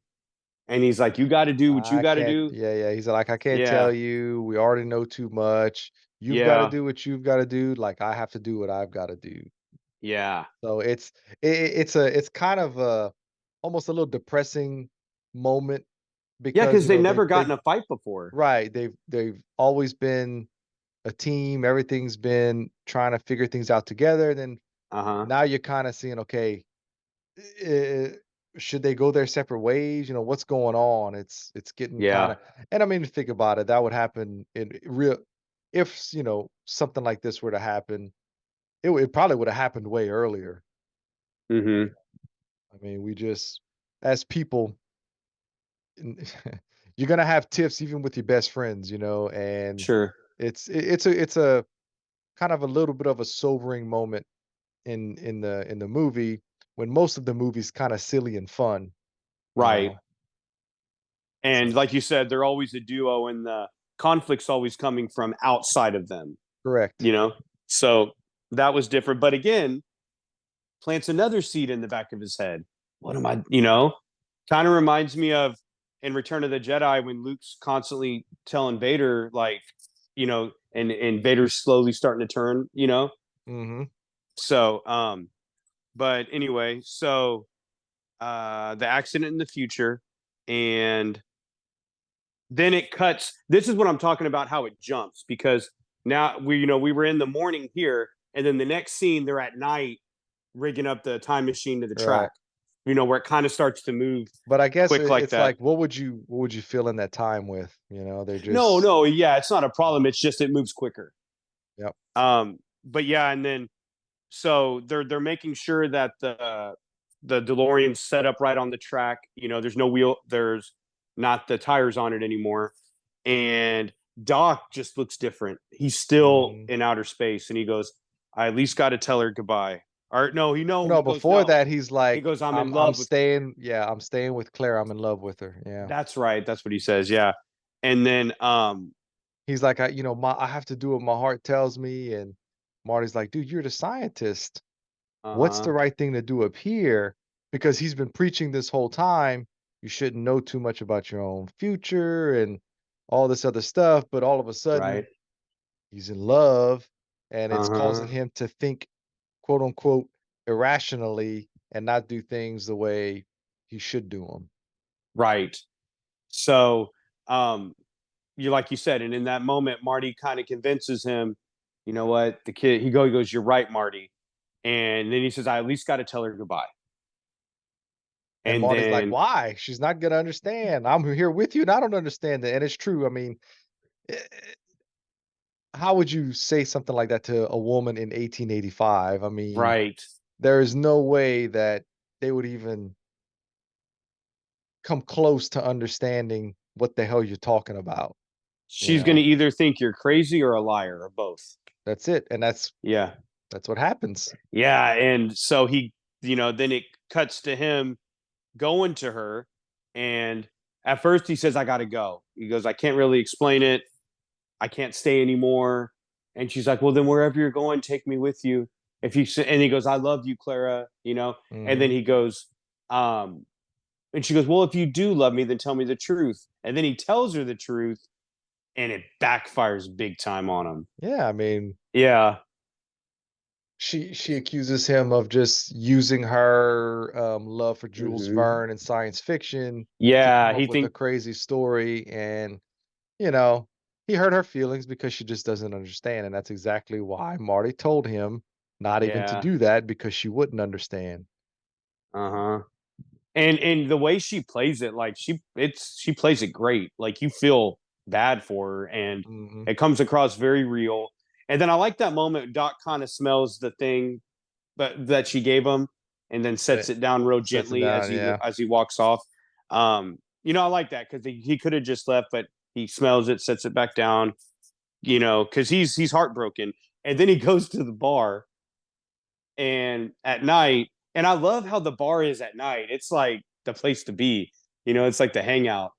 And he's like, you got to do what you I got to can't. do. Yeah, yeah. He's like, I can't tell Yeah. you. We already know too much. You've got to Yeah. do what you've got to do. Like I have to do what I've got to do. Yeah. So it's kind of a almost a little depressing moment Yeah. because Cause you they know never got they've in a fight before. right they've always been a team. Everything's been trying to figure things out together. Then Uh huh. now you're kind of seeing, okay, eh, should they go their separate ways? You know, what's going on? It's getting kind Yeah. of, and I mean, think about it. That would happen in real, if you know something like this were to happen, it probably would have happened way earlier. Mm hmm. I mean, we just as people, n- you're gonna have tiffs even with your best friends, you know, and Sure. it's a kind of a little bit of a sobering moment in the movie when most of the movie's kind of silly and fun, you Right. know. And So like you said, they're always a duo and the conflict's always coming from outside of them, correct. you know? So that was different. But again, plants another seed in the back of his head. What am I, you know? Kind of reminds me of in Return of the Jedi when Luke's constantly telling Vader, like, and Vader's slowly starting to turn, Hmm. So, but anyway, so the accident in the future, and then it cuts. This is what I'm talking about, how it jumps, because now we were in the morning here, and then the next scene they're at night rigging up the time machine to the Right. track, where it kind of starts to move But I guess quick like it's that. like, what would you fill in that time with? You know, they're No, just, no, yeah, it's not a problem. It's just it moves quicker. yep. But yeah, and then so they're making sure that the DeLorean's set up right on the track. There's no wheel, there's not the tires on it anymore, and Doc just looks different. He's still Hmm. in outer space, and he goes, "I at least got to tell her goodbye." Or no, No, he goes, before "No." that, he's He like, goes, "I'm in I'm love with." staying, yeah, I'm staying with Claire. I'm in love with her. Yeah. That's right. That's what he says. Yeah, and then He's like, I have to do what my heart tells me. And Marty's like, dude, you're the scientist. What's the uh right thing to do up here? Because he's been preaching this whole time. You shouldn't know too much about your own future and all this other stuff. But all of a sudden, right. he's in love, and it's causing Uh-huh. him to think, quote unquote, irrationally and not do things the way he should do them. Right. So, um, you like you said, and in that moment, Marty kind of convinces him, you know what, the kid, he goes, "You're right, Marty." And then he says, "I at least got to tell her goodbye." And And Marty's like, then, why? She's not going to understand. I'm here with you and I don't understand it. And it's true. I mean, eh, how would you say something like that to a woman in 1885? I mean, right, there is no way that they would even come close to understanding what the hell you're talking about, you she's going to know? either think you're crazy or a liar or both. That's it, and Yeah. that's what happens. Yeah. And so then it cuts to him going to her. And at first he says, "I got to go." He goes, "I can't really explain it. I can't stay anymore." And she's like, "Well, then wherever you're going, take me with you." And he goes, "I love you, Clara." And then Mhm. he goes, um, and she goes, "Well, if you do love me, then tell me the truth." And then he tells her the truth, and it backfires big time on him. Yeah, I mean, Yeah. she accuses him of just using her, love for Jules Hmm. Verne and science fiction to Yeah. come up He with a think. crazy story, and, you know, he hurt her feelings because she just doesn't understand, and that's exactly why Marty told him not even to Yeah. do that because she wouldn't understand. Uh huh. And the way she plays it, like she plays it great. Like you feel bad for her, and Mhm. it comes across very real. And then I like that moment. Doc kind of smells the thing that she gave him, and then And sets it it down real sets it gently down, yeah. as he walks off. I like that because he could have just left, but he smells it, sets it back down. Because he's heartbroken, and then he goes to the bar and at night, and I love how the bar is at night. It's like the place to be. It's like the hangout.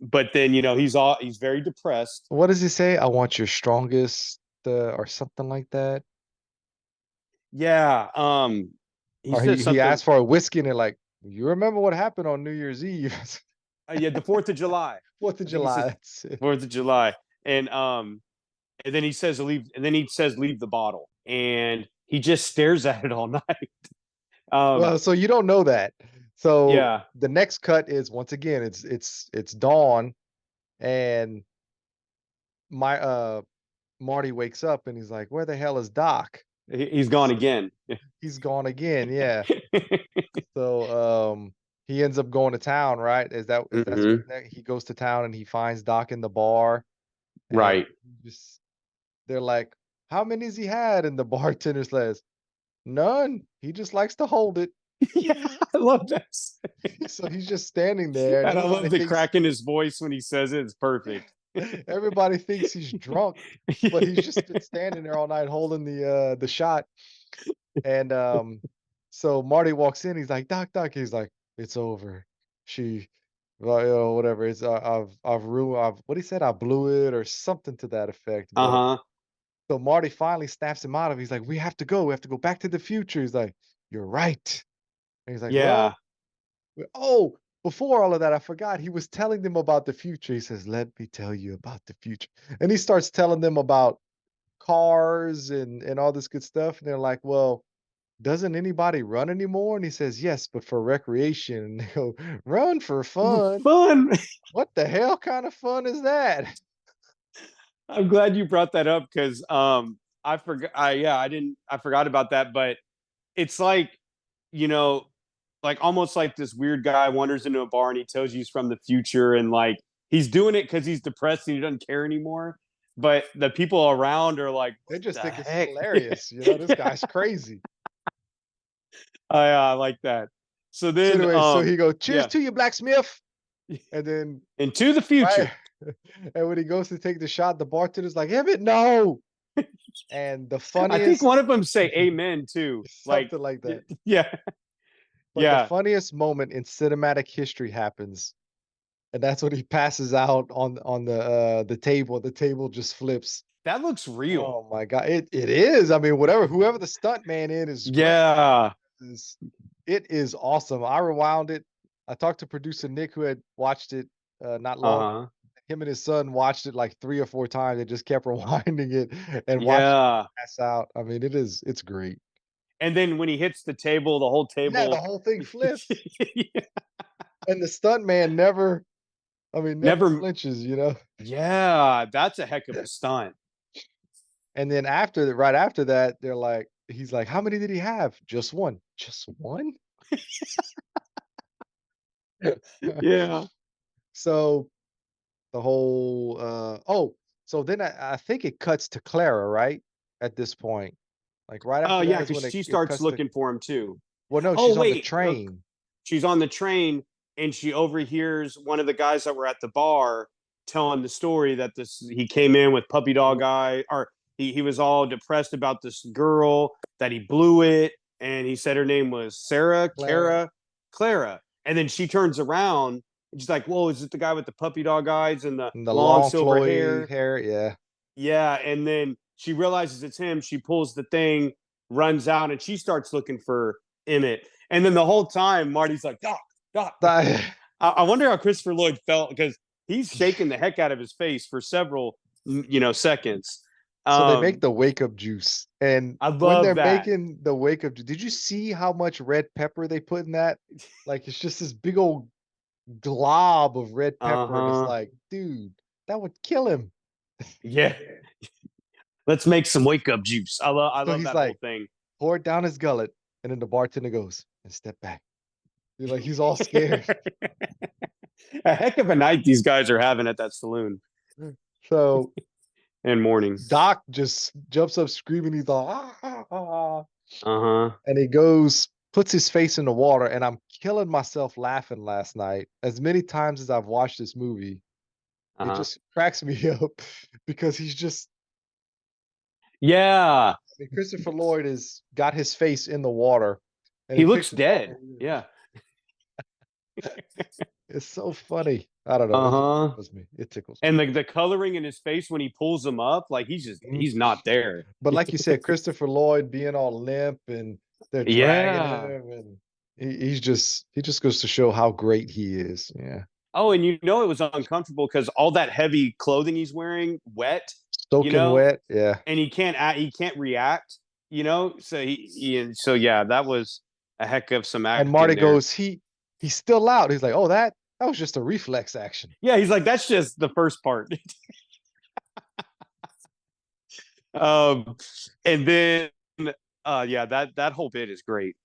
But then he's very depressed. What does he say? "I want your strongest," or something like that? Yeah. He Or said he something. asked for a whiskey and they're like, "You remember what happened on New Year's Eve?" Yeah, the 4th of July. 4th of I think he July, says that's it. 4th of July, and then he says leave, and then he says leave the bottle, and he just stares at it all night. Um, Well, so you don't know that. So yeah, the next cut is once again, it's dawn and my Marty wakes up and he's like, "Where the hell is Doc?" he's gone So again. he's gone again, yeah. So he ends up going to town, right? That's Hmm. he goes to town and he finds Doc in the bar and Right. just they're like, "How many's he had?" And the bartender says, "None. He just likes to hold it." Yeah, I love that. So he's just standing there and And I love the crack in his voice when he says it. It's perfect. everybody thinks he's drunk, but he's just been standing there all night holding the shot. And so Marty walks in, he's like, "Doc, Doc." He's like, "It's over. She well, whatever. I've ruined I've what he said, I blew it or something to that effect. Uh But huh. So Marty finally snaps him out of it. He's like, "We have to go. We have to go back to the future." He's like, "You're right." And he's like, "Well, Yeah. oh, before all of that, I forgot. He was telling them about the future. He says, 'Let me tell you about the future.'" And he starts telling them about cars and all this good stuff. And they're like, "Well, doesn't anybody run anymore?" And he says, "Yes, but for recreation." And they go, "Run for fun? Fun. What the hell kind of fun is that?" I'm glad you brought that up because I forgot. I didn't. I forgot about that. But it's like, you know, like almost like this weird guy wanders into a bar and he tells you he's from the future and like he's doing it because he's depressed and he doesn't care anymore. But the people around are like, They "What just the think it's heck?" hilarious. This guy's crazy. I like that. So So then, anyway, so he go, "Cheers yeah, to you, blacksmith." And then into the right, future. and when he goes to take the shot, the bartender's like, "Emmett, no." And the I think funniest one of them say "Amen" too. Like, something like that. yeah, But the yeah. funniest moment in cinematic history happens, and that's when he passes out on the table. The table just flips. That looks real. Oh my god, it is. I mean, whoever the stunt man in is great. Yeah. Is It is awesome. I rewound it. I talked to producer Nick who had watched it not long. Uh-huh. Him and his son watched it like 3 or 4 times. They just kept rewinding it and watching him Yeah. pass out. I mean, it's great. And then when he hits the table, the whole Yeah, the table whole thing flips, and the stunt man never never. flinches. Yeah, that's a heck of a stunt. And then right after that, he's like, "How many did he have?" "Just one." "Just one?" Yeah. So, the whole, so then I think it cuts to Clara, right? At this point. Like, right Oh after that yeah, is because when she it starts cuts to looking for him too. well, no, Oh she's on the wait, train. she's on the train and she overhears one of the guys that were at the bar telling the story that this he came in with puppy dog eye or he was all depressed about this girl that he blew it and he said her name was Sarah, Clara. Kara, Clara. And then she turns around and she's like, "Whoa, is it the guy with the puppy dog eyes and the And the long long silver flowy hair?" hair, yeah. Yeah, and then she realizes it's him. She pulls the thing, runs out, and she starts looking for Emmett. And then the whole time, Marty's like, "Doc, Doc." I wonder how Christopher Lloyd felt because he's shaking the heck out of his face for several, seconds. So they make Um, the wake up juice, and I when love they're that. making the wake up did you see how much red pepper they put in that? Like, it's just this big old glob of red Uh pepper, and it's huh. like, "Dude, that would kill him." Yeah. Let's make some wake up juice. I So love he's that whole like, thing. "Pour it down his gullet," and then the bartender goes, "And step back." You're like, he's all scared. A heck of a night these guys are having at that saloon So and morning. Doc just jumps up screaming. He's like, "Ah, ah, ah," Uh huh. and he goes, puts his face in the water. And I'm killing myself laughing last night. As many times as I've watched this movie, Uh it huh. just cracks me up because Yeah. Christopher Lloyd has got his face in the water and He he looks picks it up. dead. Yeah. It's so funny. I don't know. It just Uh-huh. tickles me. It tickles me. And the coloring in his face when he pulls him up, like Mhm. he's not there. But like you said, Christopher Lloyd being all limp and they're dragging Yeah. him, and he just goes to show how great he is. Yeah. Oh, and it was uncomfortable because all that heavy clothing he's wearing, wet, you Soaking know, wet. Yeah. and he can't react, So so yeah, that was a heck of some And acting Marty there. goes, he's still out. He's like, "Oh, that was just a reflex action." Yeah, he's like, that's just the first part. um, and then yeah, that whole bit is great.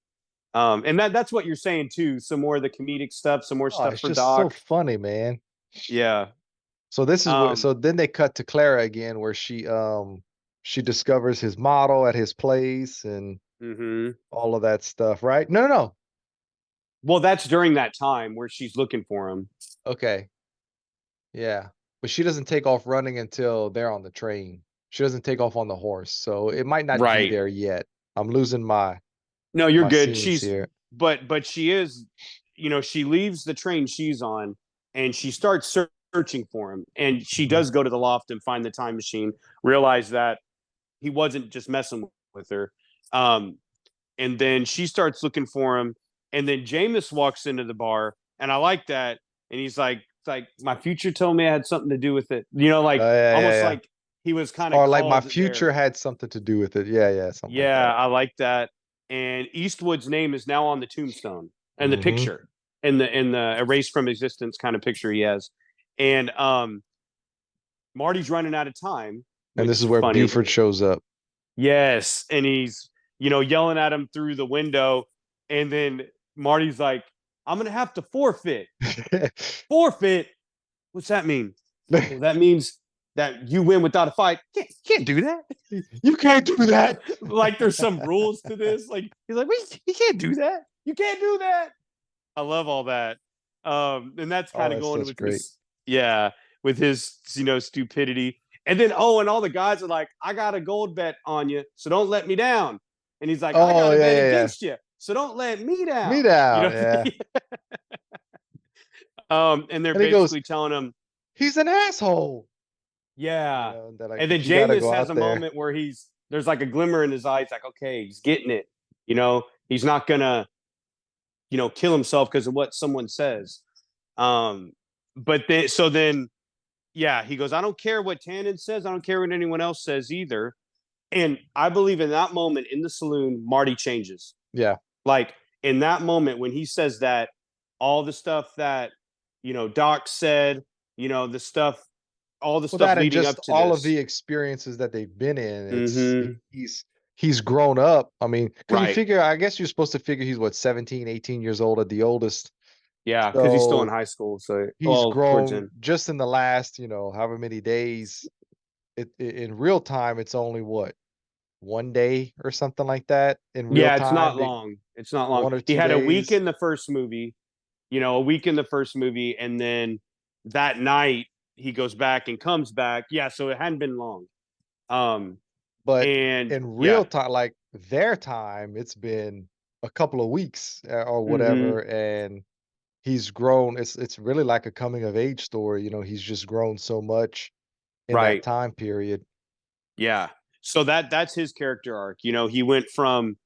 And that's what you're saying too. Some more of the comedic stuff, some more Oh, stuff it's for just so Doc. funny, man. Yeah. So this is what Um, so then they cut to Clara again where she discovers his model at his place and mhm. all of that stuff, right? No, no, no. Well, that's during that time where she's looking for him. Okay. Yeah. But she doesn't take off running until they're on the train. She doesn't take off on the horse. So it might not be Right. there yet. I'm losing No, you're my good. scenes here. But she is, she leaves the train she's on and she starts searching for him. And she Mhm. does go to the loft and find the time machine, realize that he wasn't just messing with her. Um, and then she starts looking for him, and then Jameis walks into the bar, and I like that. And he's like, it's like my future told me I had something to do with it. Like Yeah, yeah, almost yeah. like he was kind of Or like my called there. future had something to do with it. Yeah, yeah, something like Yeah, that. I like that. And Eastwood's name is now on the tombstone and the Hmm. picture in the erased from existence kind of picture he has. And Marty's running out of time, And which this is is where funny. Buford shows up. Yes, and he's yelling at him through the window, and then Marty's like, "I'm gonna have to forfeit." Forfeit? What's that mean? Well, that means that you win without a fight. Can't do that. You can't do that. Like there's some rules to this. Like he's like, "Wait, you can't do that. You can't do that." I love all that. And that's Oh, kind of that's going such with great. his, yeah, with his stupidity. And then and all the guys are like, "I got a gold bet on you, so don't let me down." And he's like, "I Oh, got a yeah, bet yeah, yeah. against you, so don't let me Me down." You down, know. yeah. And they're And he goes, basically telling him, he's an asshole. yeah. That like, And then but you gotta Jameis go has out a there. moment where there's like a glimmer in his eyes, like, okay, he's getting it. He's not gonna, kill himself because of what someone says. Um, but then, yeah, he goes, I don't care what Tannen says. I don't care what anyone else says either. And I believe in that moment in the saloon, Marty changes. Yeah. Like in that moment when he says that, all the stuff that, Doc said, the stuff, all the Well, stuff that and leading just up to all of this. the experiences that they've been in. Mm-hmm. He's grown up. I mean, because you Right. figure, I guess you're supposed to figure he's what, 17, 18 years old at the oldest. Yeah, because he's still in So high school. So, he's well, towards grown in. just in the last, however many days. In real time, it's only what, 1 day or something like that. In real Yeah, it's time, not long. It's not long. one or He two had a week days. in the first movie, a week in the first movie, and then that night he goes back and comes back. Yeah, so it hadn't been long. Um, But and in yeah, real time, like their time, it's been a couple of weeks or mm-hmm, whatever, and he's grown. It's really like a coming of age story. He's just grown so much in that right, time period. yeah. So that's his character arc. He went from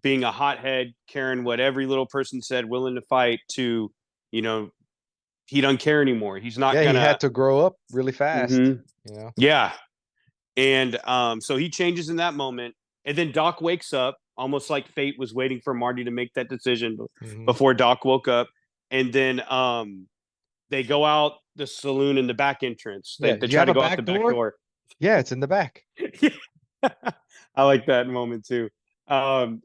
being a hothead, caring what every little person said, willing to fight, to, you know, he doesn't care anymore. He's not Yeah, he gonna. had to grow up really fast. Mm-hmm, You know. yeah. And so he changes in that moment. And then Doc wakes up, almost like fate was waiting for Marty to make that decision Hmm. before Doc woke up. And then they go out the saloon in the back entrance. They, Yeah. they Do you try have to a go out the back back door? door. Yeah, it's in the back. I like that moment too. And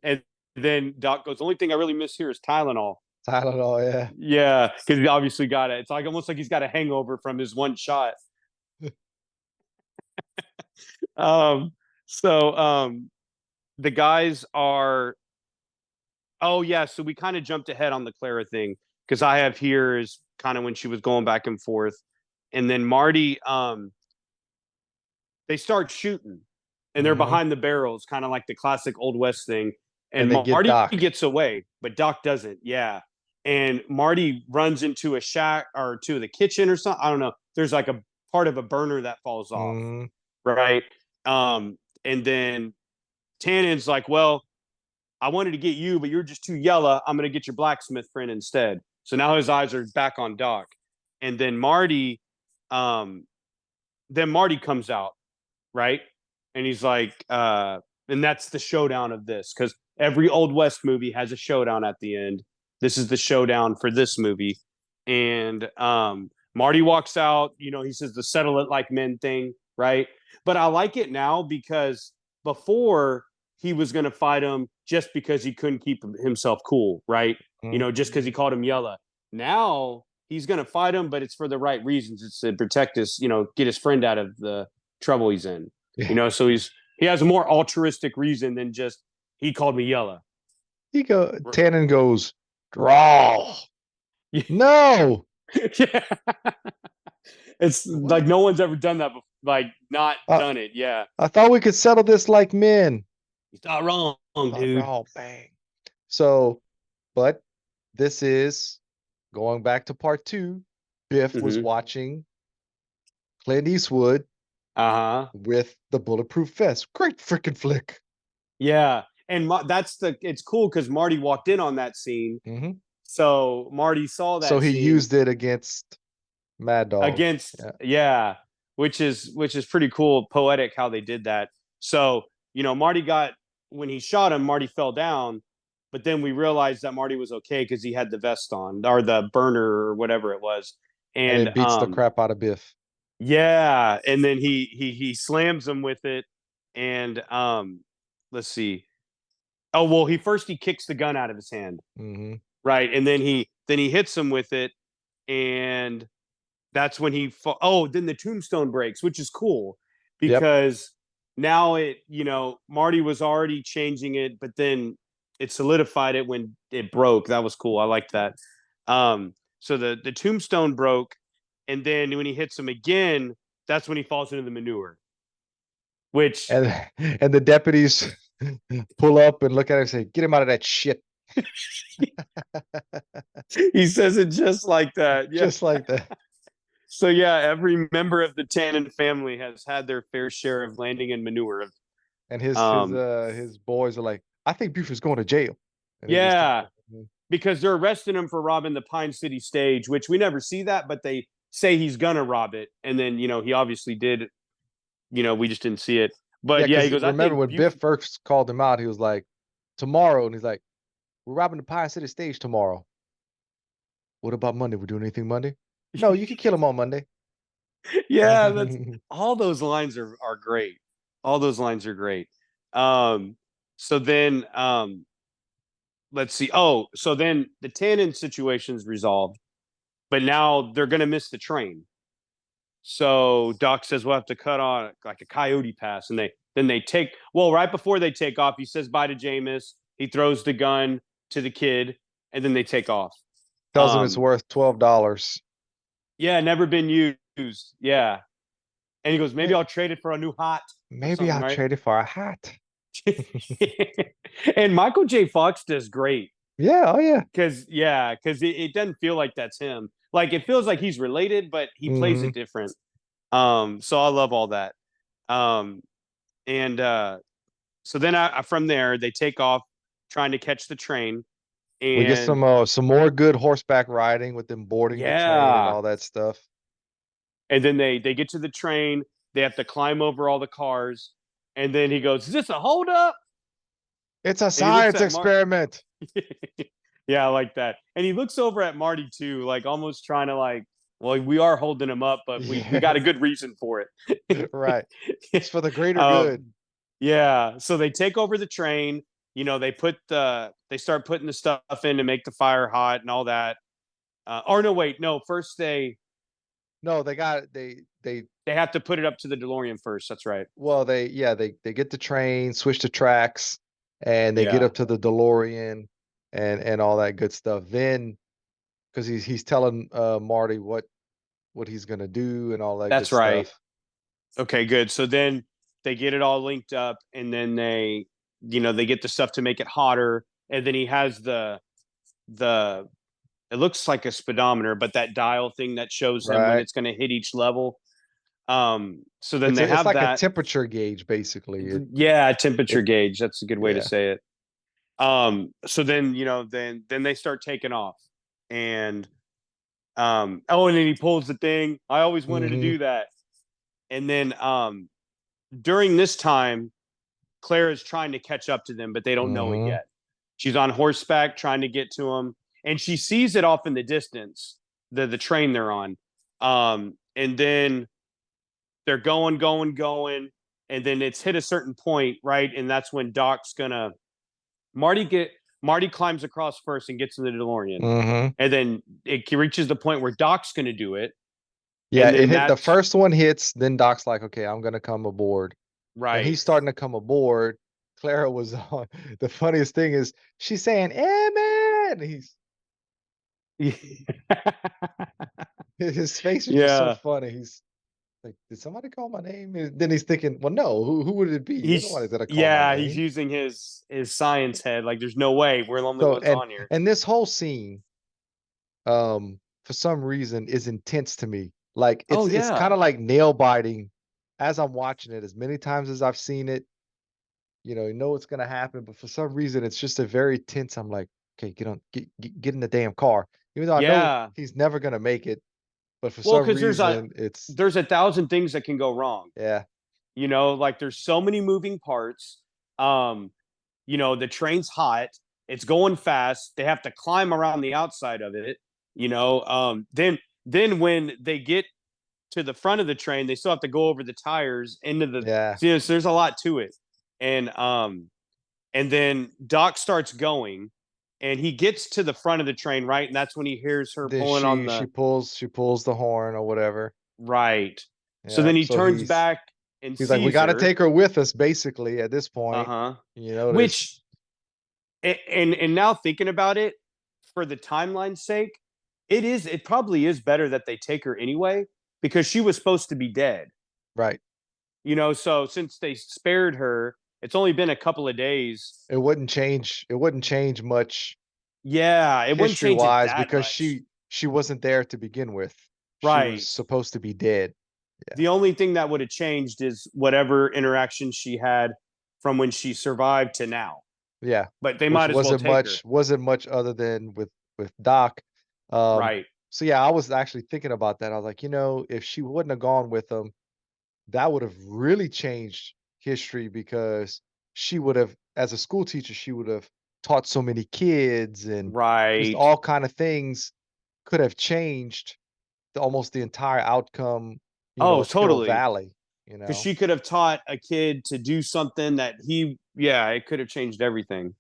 then Doc goes, the only thing I really miss here is Tylenol. Tylenol. Yeah. Yeah, because he obviously got it. It's like almost like he's got a hangover from his one shot. Um, so the guys are. Oh yeah, so we kind of jumped ahead on the Clara thing because I have here is kind of when she was going back and forth, and then Marty, they start shooting, and they're Hmm. behind the barrels, kind of like the classic Old West thing. And And they get Marty Doc. gets away, but Doc doesn't. Yeah, and Marty runs into a shack or to the kitchen or something. I don't know. There's like a part of a burner that falls off, Hmm. right? And then Tannen's like, well, I wanted to get you, but you're just too yellow. I'm going to get your blacksmith friend instead. So now his eyes are back on Doc. And um, then Marty comes out, right? And he's like, and that's the showdown of this because every Old West movie has a showdown at the end. This is the showdown for this movie. And Marty walks out, he says the settle it like men thing, right? But I like it now because before he was going to fight him just because he couldn't keep himself cool, right? Just because he called him Yella. Now he's going to fight him, but it's for the right reasons. It's to protect his, get his friend out of the trouble he's in. Yeah. So he has a more altruistic reason than just he called me Yella. Tannen goes, draw. No. Yeah. It's What? like no one's ever done that before. Like not Uh, done it. Yeah. I thought we could settle this like men. He's not wrong, dude. Raw, bang. So, but this is going back to part two. Biff was Mm-hmm. watching Clint Eastwood Uh-huh. with the bulletproof vest. Great freaking flick. Yeah. And it's cool because Marty walked in on that scene. Hmm. So Marty saw So that he scene used it against Mad Dog. against, Yeah. yeah, which is pretty cool, poetic how they did that. So, Marty got, when he shot him, Marty fell down, but then we realized that Marty was okay because he had the vest on or the burner or whatever it was. And And it beats the crap out of Biff. yeah, and then he slams him with it, and let's see. Oh well, he kicks the gun out of his hand, Hmm. right, and then he hits him with it, and that's when then the tombstone breaks, which is cool Yep. because now Marty was already changing it, but then it solidified it when it broke. That was cool. I liked that. So the tombstone broke, and then when he hits him again, that's when he falls into the manure. Which And and the deputies pull up and look at him and say, "Get him out of that shit." he says it just like that. Yeah. Just like that. So yeah, every member of the Tannen family has had their fair share of landing in manure. And Um, his boys are like, "I think Buford's going to jail." And they just yeah, because they're arresting him for robbing the Pine City stage, which we never see that, but they say he's gonna rob it, and then he obviously did. We just didn't see it. Yeah, But yeah, he because goes, I remember think when Biff first called him out, he was like, "Tomorrow," and he's like, "We're robbing the Pine City stage tomorrow. What about Monday? We're doing anything Monday? No, you can kill him on Monday." yeah, that's all those lines are great. All those lines are great. Um, so then let's see. Oh, so then the Tannen situation's resolved, but now they're gonna miss the train. So Doc says we'll have to cut on like a coyote pass, and they take right before they take off. He says bye to Jameis. He throws the gun to the kid, and then they take off. Tells him it's Um, worth $12. yeah, never been used. Yeah, and he goes, maybe I'll trade it for a new hat or Maybe something, I'll right? trade it for a hat. and Michael J. Fox does great Yeah, oh yeah. because it doesn't feel like that's him. Like it feels like he's related, but he plays Hmm. it different. So I love all that. Um, and so then from there they take off trying to catch the train, We get and some more good horseback riding with them boarding the train and yeah, all that stuff. and then they get to the train. They have to climb over all the cars, and then he goes, "Is this a holdup?" It's a And he looks science at Mark. experiment. Yeah, I like that. And he looks over at Marty too, like almost trying to well, we are holding him up, but we got a Yes. good reason for it. Right. It's for the greater good. um, yeah. So they take over the train. They start putting the stuff in to make the fire hot and all that. Or no, wait, no. First No, they have to put it up to the DeLorean first. That's right. well, they get the train, switch the tracks, and they get Yeah, up to the DeLorean and all that good stuff. Then, because he's telling Marty what he's gonna do and all that good that's right. stuff. Okay, good. So then they get it all linked up, and then they get the stuff to make it hotter, and then he has the it looks like a speedometer, but that dial thing that shows him when Right. it's going to hit each level. So then It's they it's have like a that. temperature gauge, basically. Yeah, temperature It gauge. That's a good way to yeah. say it. So then then they start taking off, and and then he pulls the thing. I always wanted to Mhm. do that, and then during this time, Claire is trying to catch up to them, but they don't know it Mhm. yet. She's on horseback trying to get to them, and she sees it off in the distance, the train they're on. And then they're going, and then it's hit a certain point, right? And that's when Doc's gonna Marty climbs across first and gets in the DeLorean, Mhm. and then it reaches the point where Doc's gonna do it, Yeah, and it then hit the that's first one hits, then Doc's like, "Okay, I'm gonna come aboard." When right. he's starting to come aboard, Clara was on the funniest thing is she's saying, "Emmett!" He's his face is just so yeah, funny. He's like, "Did somebody call my name?" And then he's thinking, "Well, no, who would it be? Nobody's gonna call my he's name." using his science head. Like, there's no way we're the only So ones on here. and this whole scene, for some reason is intense to me. Like Oh it's yeah, kind of like nail biting as I'm watching it, as many times as I've seen it, you know what's gonna happen, but for some reason, it's just a very tense. I'm like, okay, get in the damn car. Even though I know Yeah. he's never gonna make it, but for Well, some because reason, it's there's a thousand things that can go wrong. yeah, You know, like there's so many moving parts. Um, you know, the train's hot, it's going fast, they have to climb around the outside of it, you know. Then when they get to the front of the train, they still have to go over the tires into the, yeah. so, you know, so there's a lot to it. And then Doc starts going and he gets to the front of the train, right? And that's when he hears her Then pulling on she the pulls the horn or whatever. right. So Yeah. then he So turns back and he's like, we sees got to her. take her with us, basically. At this point, Uh-huh. you know, there's Which and now thinking about it, for the timeline's sake, it probably is better that they take her anyway, because she was supposed to be dead. right. You know, so since they spared her, it's only been a couple of days. It wouldn't change. It wouldn't change much Yeah, it wouldn't history change it wise that because much. she wasn't there to begin with. She was Right. supposed to be dead. Yeah. The only thing that would have changed is whatever interaction she had from when she survived to now. Yeah. But they Which might as well take her. wasn't much other than with Doc. Um, Right. so yeah, I was actually thinking about that. I was like, you know, if she wouldn't have gone with him, that would have really changed history because she would have, as a school teacher, she would have taught so many kids and just Right. all kind of things could have changed almost the entire outcome, you know, Oh, of Carroll totally. Valley, you Because know? she could have taught a kid to do something that yeah, it could have changed everything.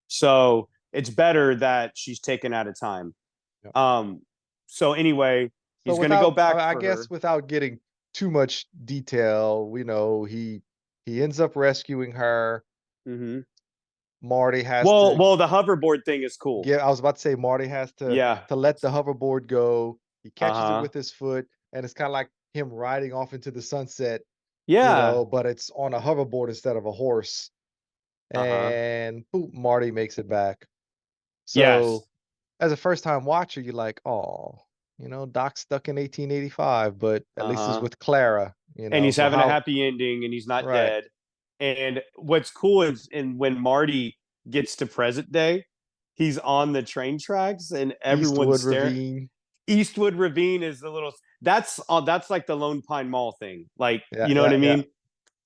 So it's better that she's taken at a time. Yep. Um, so anyway, So he's going to go without, back I for guess her. without getting too much detail, we know he ends up rescuing her. Hmm. Marty has to Well, the hoverboard thing is cool. get, I was about to say Marty has Yeah. to let the hoverboard go. He Uh catches it huh. with his foot, and it's kind of like him riding off into the sunset, you Yeah. know, but it's on a hoverboard instead of a horse. Uh huh. And boop, Marty makes it back. Yes. So as a first time watcher, you're like, oh, you know, Doc's stuck in 1885, but at Uh least he's huh. with Clara, you And know. he's So having a how happy ending, and he's not right. dead. And what's cool is, and when Marty gets to present day, he's on the train tracks, and everyone's Eastwood staring. Ravine. Eastwood Ravine is the little, that's like the Lone Pine Mall thing. Like, Yeah, you know what yeah, I yeah. mean?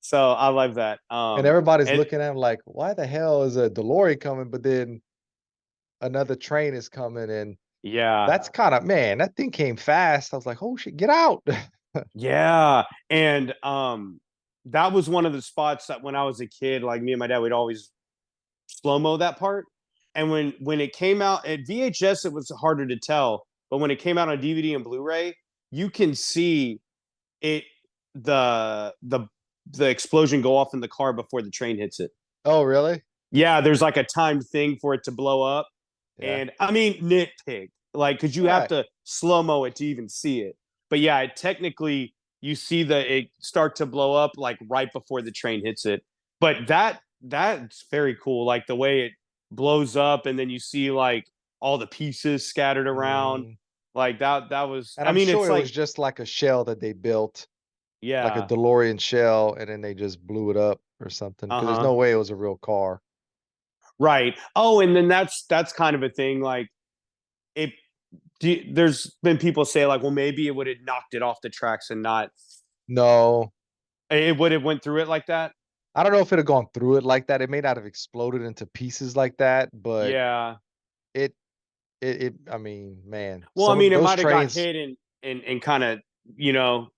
So I love that. And everybody's And looking at him like, why the hell is a DeLorean coming? But then another train is coming, and yeah, that's kind of man, that thing came fast. I was like, oh shit, get out. yeah. And that was one of the spots that when I was a kid, like me and my dad, we'd always slow-mo that part. And when it came out at VHS, it was harder to tell. But when it came out on DVD and Blu-ray, you can see it, the the the explosion go off in the car before the train hits it. Oh, really? Yeah, there's like a timed thing for it to blow up. Yeah. And I mean, nitpick, like, because you have Right. to slow mo it to even see it. But yeah, technically, you see it start to blow up like right before the train hits it. But that's very cool, like the way it blows up, and then you see like all the pieces scattered around. Mhm. Like that was. And I I'm mean, sure it's it was like, just like a shell that they built, like a yeah, DeLorean shell, and then they just blew it up or something. uh Because there's huh, no way it was a real car. right. Oh, and then that's kind of a thing. Like, it there's been people say like, well, maybe it would have knocked it off the tracks and not, No, it would have went through it like that. I don't know if it had gone through it like that. It may not have exploded into pieces like that, but Yeah. it I mean, man, Well, I some of mean, it might have got hit and kind of, you know,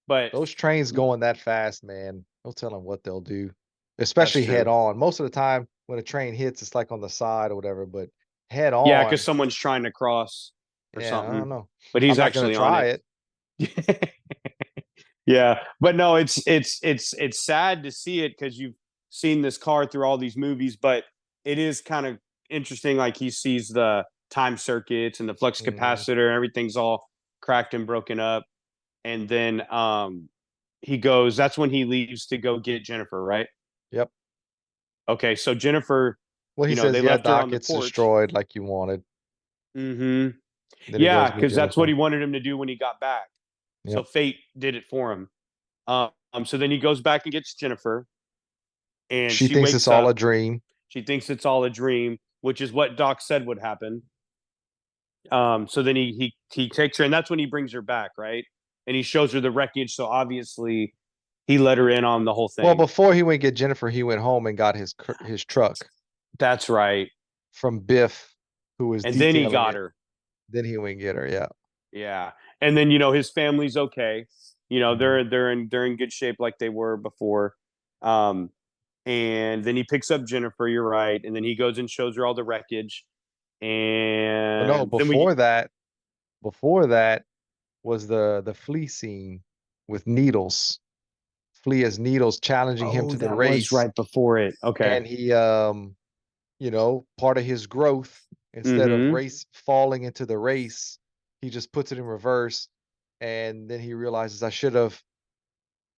but those trains going that fast, man, no telling what they'll do, that's especially head true. on. Most of the time when a train hits, it's like on the side or whatever, but head Yeah, because on, someone's trying to cross or yeah, I don't something, know. but I'm he's not gonna actually on try it. it. Yeah, but no, it's sad to see it because you've seen this car through all these movies, but it is kind of interesting. Like, he sees the time circuits and the flux Mhm. capacitor, and everything's all cracked and broken up, and then he goes. That's when he leaves to go get Jennifer, right? Yep. Okay, so Jennifer, Well, he they says, "Yeah, left her Doc, on the it's porch. destroyed like you wanted." Hmm. Then he Yeah, goes with because that's what Jennifer. he wanted him to do when he got back. So Yep. fate did it for him. So then he goes back and gets Jennifer, and She she thinks it's wakes all up. a dream. She thinks it's all a dream, which is what Doc said would happen. So then he takes her, and that's when he brings her back, right? And he shows her the wreckage. So obviously, he let her in on the whole Well, thing. before he went get Jennifer, he went home and got his truck That's right. from Biff, who was And then he detailing got it. her. Then he went get her. Yeah. Yeah. And then his family's okay. Mhm. They're in good shape like they were before. Um, and then he picks up Jennifer. You're right. And then he goes and shows her all the wreckage. But no, And then we before that was the Flea scene with Needles. Flea as Needles challenging him Oh, to the that was race, right before it. Okay. and he part of his growth, instead of Mm-hmm. race falling into the race, he just puts it in reverse, and then he realizes I should have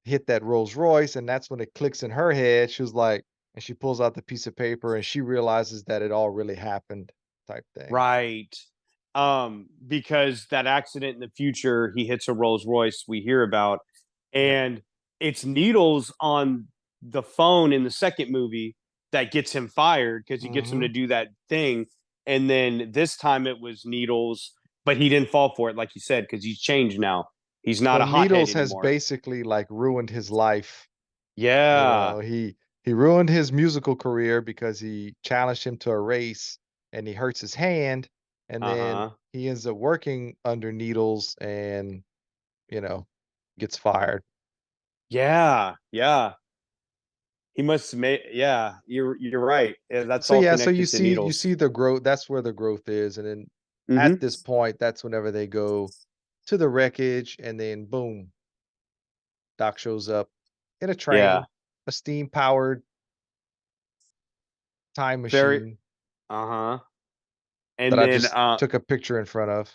hit that Rolls Royce, and that's when it clicks in her head. She was like, and she pulls out the piece of paper and she realizes that it all really happened, type thing. Right. Because that accident in the future, he hits a Rolls Royce we hear about, Yeah. and it's Needles on the phone in the second movie that gets him fired because he gets him to Hmm. do that thing. And then this time it was Needles, but he didn't fall for it, like you said, because he's changed now. He's not So a hothead Needles has anymore. basically like ruined his life. Yeah. He ruined his musical career because he challenged him to a race and he hurts his hand, and then Uh-huh. he ends up working under Needles and, you know, gets fired. Yeah. Yeah. He must have made, yeah, you're right. Yeah, that's So all yeah, so connected to you Needles. see the growth, that's where the growth is. And then at Mm-hmm. this point, that's whenever they go to the wreckage, and then boom, Doc shows up in a Yeah. train, a steam powered time Very machine uh-huh. that And I then just took a picture in front of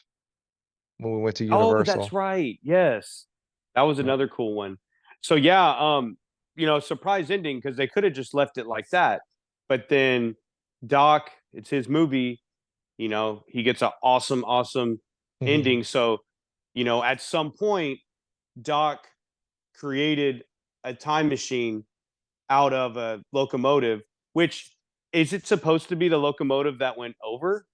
when we went to oh, that's Universal. right. Yes. That was Yeah. another cool one. So yeah, surprise ending because they could have just left it like that. But then Doc, it's his movie, he gets an awesome, awesome ending. So, at some point, Doc created a time machine out of a locomotive, which is it supposed to be the locomotive that went over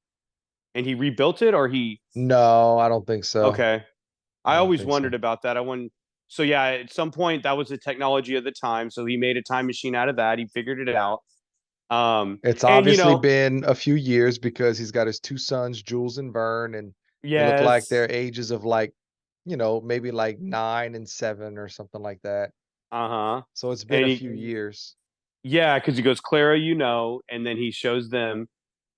and he rebuilt it, or he No, I don't think so. okay. I I don't always think so. wondered about that. So yeah, at some point that was the technology of the time. So he made a time machine out of that. He figured it out. It's And obviously been a few years because he's got his two sons, Jules and Vern, and they look like yes, their ages of like, maybe like 9 and 7 or something like that. uh-huh. So it's been And a he few years. yeah, because he goes, Clara, and then he shows them.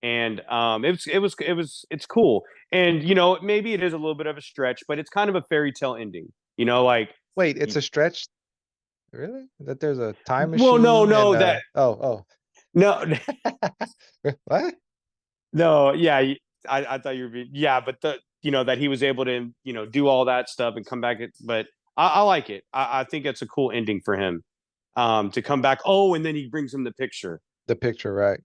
And it's cool. And maybe it is a little bit of a stretch, but it's kind of a fairy tale ending. Like Wait, it's a stretch? Really? That there's a time well, no, machine and no, that oh. no, What? no, yeah, I thought you were being, yeah, but that he was able to, do all that stuff and come back. But I like it. I think it's a cool ending for him, to come back. Oh, and then he brings him the picture, The picture, right?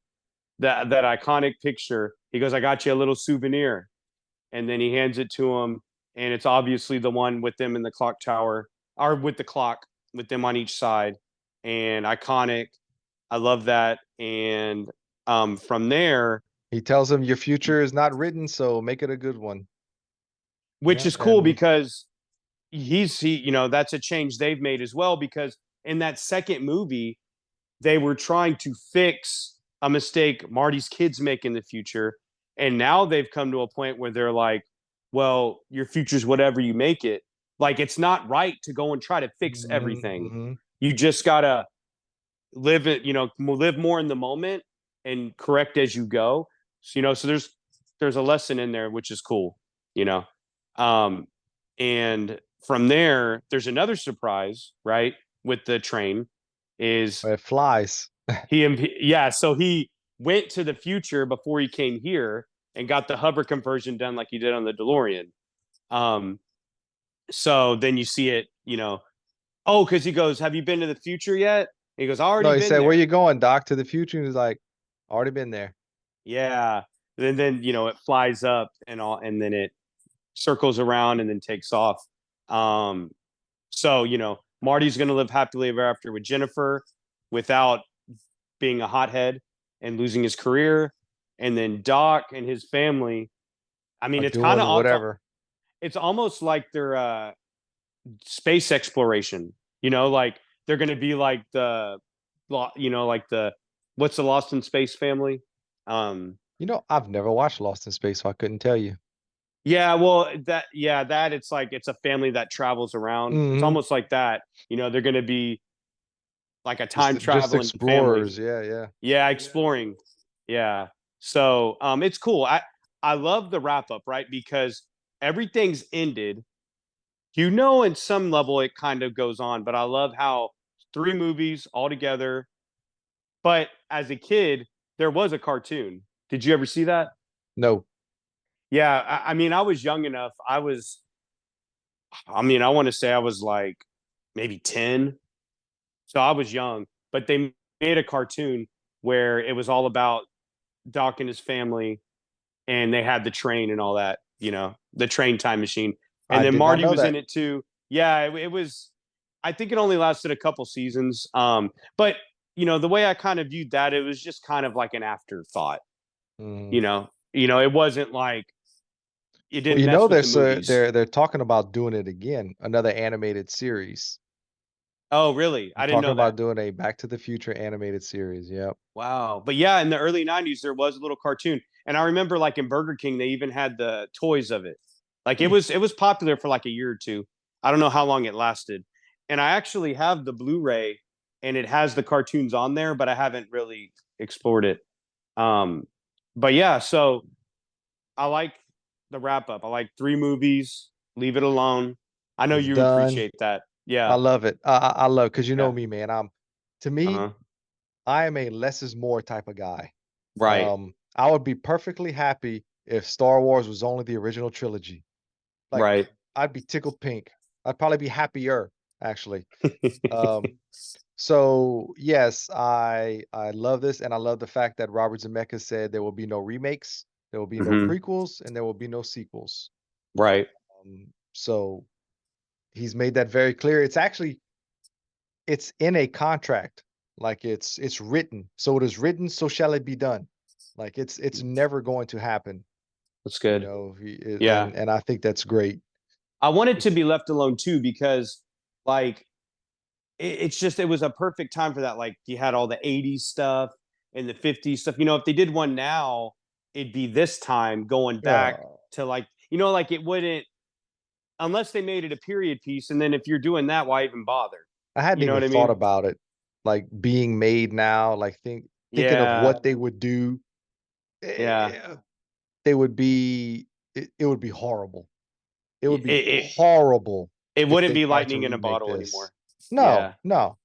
that iconic picture. He goes, I got you a little souvenir. And then he hands it to him. And it's obviously the one with them in the clock tower, or with the clock with them on each side. And iconic. I love that. And from there, He tells him your future is not written, so make it a good one. which Yeah, is cool and because that's a change they've made as well, because in that second movie they were trying to fix a mistake Marty's kids make in the future, and now they've come to a point where they're like, well, your future's whatever you make it. Like, it's not right to go and try to fix mhm, everything. mhm. You just gotta live more in the moment and correct as you go. So there's a lesson in there, which is cool. you know um and from there there's another surprise, right, with the train is It flies. yeah, so he went to the future before he came here and got the hover conversion done like he did on the DeLorean. um so then you see it, oh, because he goes, have you been to the future yet? He goes, No, already he been said, "Where there. you going, Doc? To the future?" He's like, "Already been there." Yeah. Then it flies up and all, and then it circles around and then takes off. So Marty's going to live happily ever after with Jennifer without being a hothead and losing his career. And then Doc and his family. I mean, Are it's kind doing of whatever. it's almost like their space exploration. You know, like they're going to be like like the what's the Lost in Space family? You know, I've never watched Lost in Space, so I couldn't tell you. Yeah, well, that it's like it's a family that travels around. It's Hmm. almost like that. You know, they're going to be like a time Just traveling family. explorers. Yeah, yeah. Yeah, exploring. Yeah. So, it's cool. I love the wrap up, right? Because everything's ended. You know, in some level it kind of goes on, but I love how three movies all together. But as a kid, there was a cartoon. Did you ever see that? No. Yeah, I mean, I was young enough. I mean, I want to say I was like maybe 10. So I was young, but they made a cartoon where it was all about Doc and his family, and they had the train and all that, the train time machine. And I then did not Marty know was that. in it too. Yeah, it was, I think it only lasted a couple seasons. But the way I kind of viewed that, it was just kind of like an afterthought, Mhm. it wasn't like it Well, didn't you know, mess with the movies. they're talking about doing it again, another animated series. Oh, really? They're I didn't talking know that. about doing a Back to the Future animated series. Yep. Wow. But yeah, in the early 90s, there was a little cartoon. And I remember like in Burger King, they even had the toys of it. Like it Hmm. was popular for like a year or two. I don't know how long it lasted. And I actually have the Blu-ray and it has the cartoons on there, but I haven't really explored it. Um, but yeah, so I like the wrap up. I like three movies, leave it alone. I know It's you done. appreciate that. I Yeah. love it. I love because you know Yeah. me, man. To me, Uh-huh. I am a less is more type of guy. Right. I would be perfectly happy if Star Wars was only the original trilogy. Like, Right. I'd be tickled pink. I'd probably be happier, actually. Um, so yes, I love this, and I love the fact that Robert Zemeckis said there will be no remakes, there will be no Hmm. prequels, and there will be no sequels. Right. So he's made that very clear. It's in a contract. Like it's written. So it is written, so shall it be done. Like it's never going to happen. That's You good. know, Yeah. and I think that's great. I wanted to It's be left alone too because like it's just it was a perfect time for that. Like you had all the 80s stuff and the 50s stuff. If they did one now, it'd be this time going back uh, to like, like it wouldn't unless they made it a period piece. And then if you're doing that, why even bother? I hadn't You know even what I thought mean? about it, like being made now, like thinking of Yeah. what they would do. Yeah. eh, They would be it would be horrible. It would It, be it, horrible it if wouldn't they be tried to lightning in a remake bottle this. anymore. No, Yeah. no.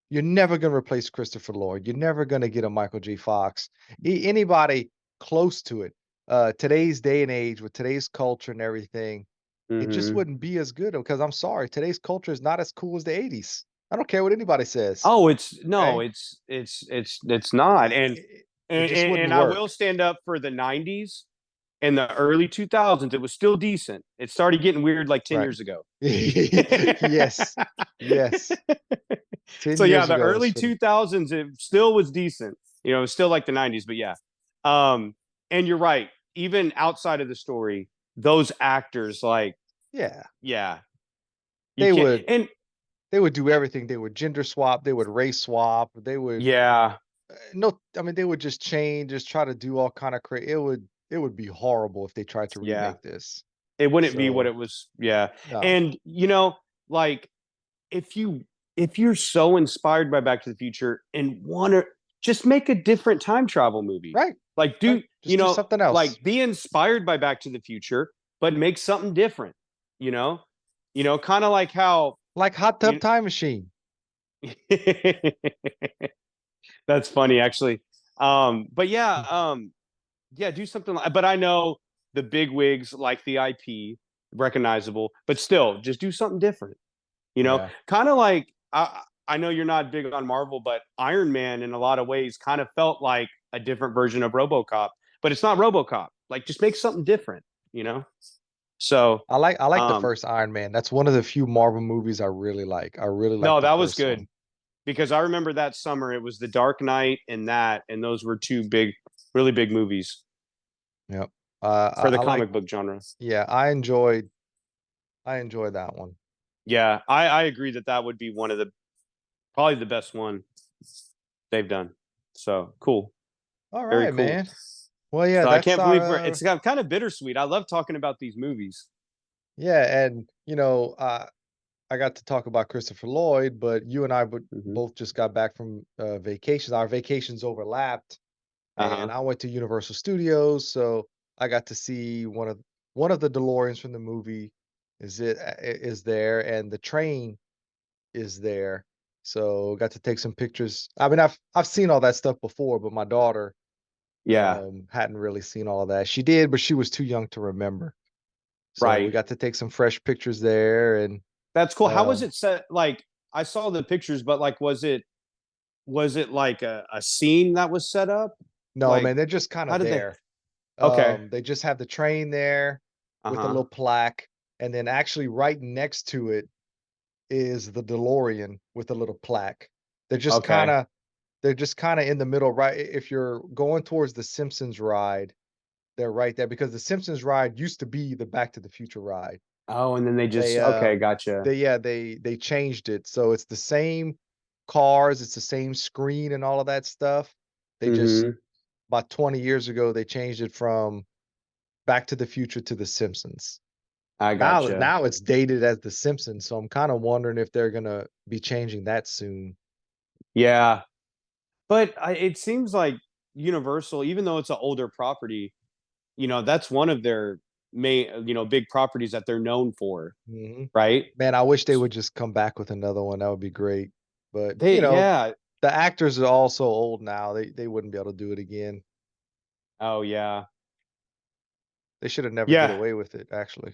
You're never gonna replace Christopher Lloyd. You're never gonna get a Michael J. Fox. Anybody close to it. Today's day and age with today's culture and everything, it just Hmm. wouldn't be as good because I'm sorry, today's culture is not as cool as the 80s. I don't care what anybody says. Oh, it's no, Okay? it's not. And It, it and, just wouldn't and I will work. stand up for the 90s and the early 2000s. It was still decent. It started getting weird like 10 Right. years ago. Yes. Yes. 10 So yeah, years the ago was early finished. 2000s it still was decent. It was still like the 90s, but yeah. And you're right. Even outside of the story, those actors like Yeah. yeah, you They can't would and they would do everything. They would gender swap, they would race swap, they would yeah, no, I mean they would just change, just try to do all kind of crazy. It would be horrible if they tried to yeah. remake this. It wouldn't be what So, it was. Yeah. no. And like if you if you're so inspired by Back to the Future and want to just make a different time travel movie, Right. like Right. Just do something else. like be inspired by Back to the Future, but make something different. Kind of like how Like Hot Tub you. Time Machine. That's funny, actually. But yeah, yeah, do something like. But I know the big wigs like the IP, recognizable, but still, just do something different. Yeah. Kind of like I know you're not big on Marvel, but Iron Man in a lot of ways kind of felt like a different version of RoboCop, but it's not RoboCop. Like just make something different, you know? So I like the um first Iron Man. That's one of the few Marvel movies I really like. I really like no, the that was first good one. because I remember that summer it was The Dark Knight and that, and those were two big, really big movies Yep. for the I like. comic book genre. Yeah, I enjoyed that one. Yeah, I agree that that would be one of the probably the best one they've done. So cool, All very right, cool. man. Well, yeah, So I that's can't believe our it's kind of bittersweet. I love talking about these movies. yeah, and I got to talk about Christopher Lloyd, but you and I Hmm. both just got back from vacations. Our vacations overlapped, Uh and huh. I went to Universal Studios, so I got to see one of the DeLoreans from the movie is there, and the train is there. So got to take some pictures. I mean, I've seen all that stuff before, but my daughter Yeah. hadn't really seen all that. She did, but she was too young to remember. So we Right. got to take some fresh pictures there, and That's cool. How was um, it set? Like I saw the pictures, but like was it like a scene that was set up? no, Like man, they're just kind how of did they? there. Okay. They just have the train there Uh with a huh. little plaque, and then actually right next to it is the DeLorean with a little plaque. They're just Okay. kinda they're just kinda in the middle, right? If you're going towards the Simpsons ride, they're right there because the Simpsons ride used to be the Back to the Future ride. Oh, and then they just They, okay, gotcha. they changed it, so it's the same cars, it's the same screen and all of that stuff. They just Mm-hmm. about 20 years ago, they changed it from Back to the Future to The Simpsons. I gotcha. Now it's dated as The Simpsons, so I'm kinda wondering if they're gonna be changing that soon. Yeah. But it seems like Universal, even though it's an older property, that's one of their main, big properties that they're known for, Mhm. right? Man, I wish they would just come back with another one, that would be great. But, Yeah. the actors are all so old now, they wouldn't be able to do it again. Oh, yeah. They should have never did Yeah. away with it, actually.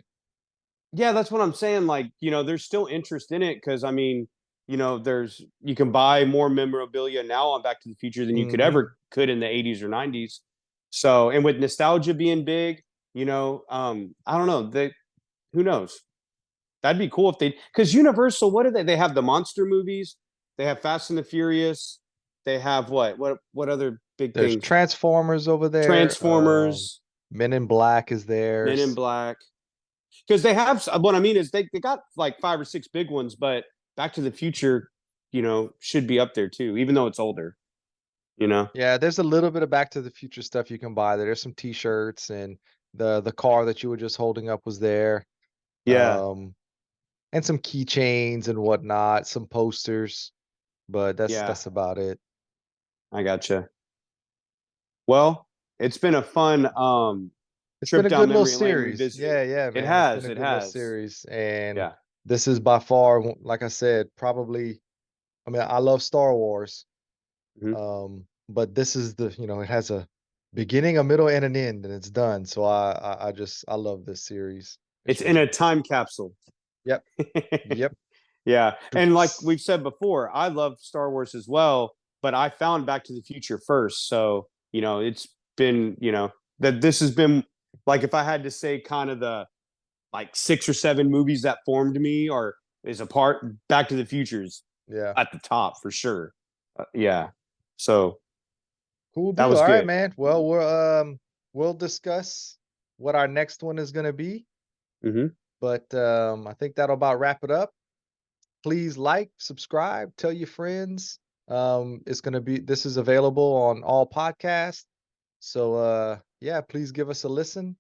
Yeah, that's what I'm saying. Like, there's still interest in it because I mean, you can buy more memorabilia now on Back to the Future than you Mhm. could in the 80s or 90s. So, and with nostalgia being big, I don't know. Who knows? That'd be cool if they, because Universal, what do they? They have the monster movies, they have Fast and the Furious, they have what other big There's things? Transformers over there, Transformers, Men in Black is Men in theirs. Black. Because they have what I mean is they got like five or six big ones, but Back to the Future, should be up there too, even though it's older. You know, Yeah, there's a little bit of Back to the Future stuff you can buy there. There's some T-shirts and the car that you were just holding up was there. yeah, Um, and some keychains and whatnot, some posters, but yeah, that's about it. I gotcha. Well, it's been a fun It's been trip a down good little memory lane series. revisiting. Yeah, yeah, It man. It's been has, a it good little has. series, and Yeah. this is by far, like I said, probably. I mean, I love Star Wars, Mhm. but this is it has a beginning, a middle, and an end, and it's done. So I love this series. It's It's in really a good. time capsule. Yep, yep. Yeah. And like Oops. we've said before, I love Star Wars as well, but I found Back to the Future first. So, it's been, that this has been like if I had to say kind of the like six or seven movies that formed me or is a part, Back to the Future's Yeah. at the top for sure. Yeah. So Cool that deal. was All right, good. man. Well, we'll discuss what our next one is gonna be, Hmm. but I think that'll about wrap it up. Please like, subscribe, tell your friends. This is available on all podcasts. So yeah, please give us a listen,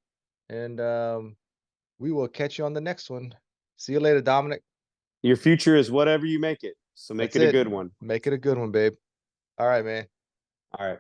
and we will catch you on the next one. See you later, Dominic. Your future is whatever you make it. So make That's it a it. good one. Make it a good one, babe. All right, man. All right.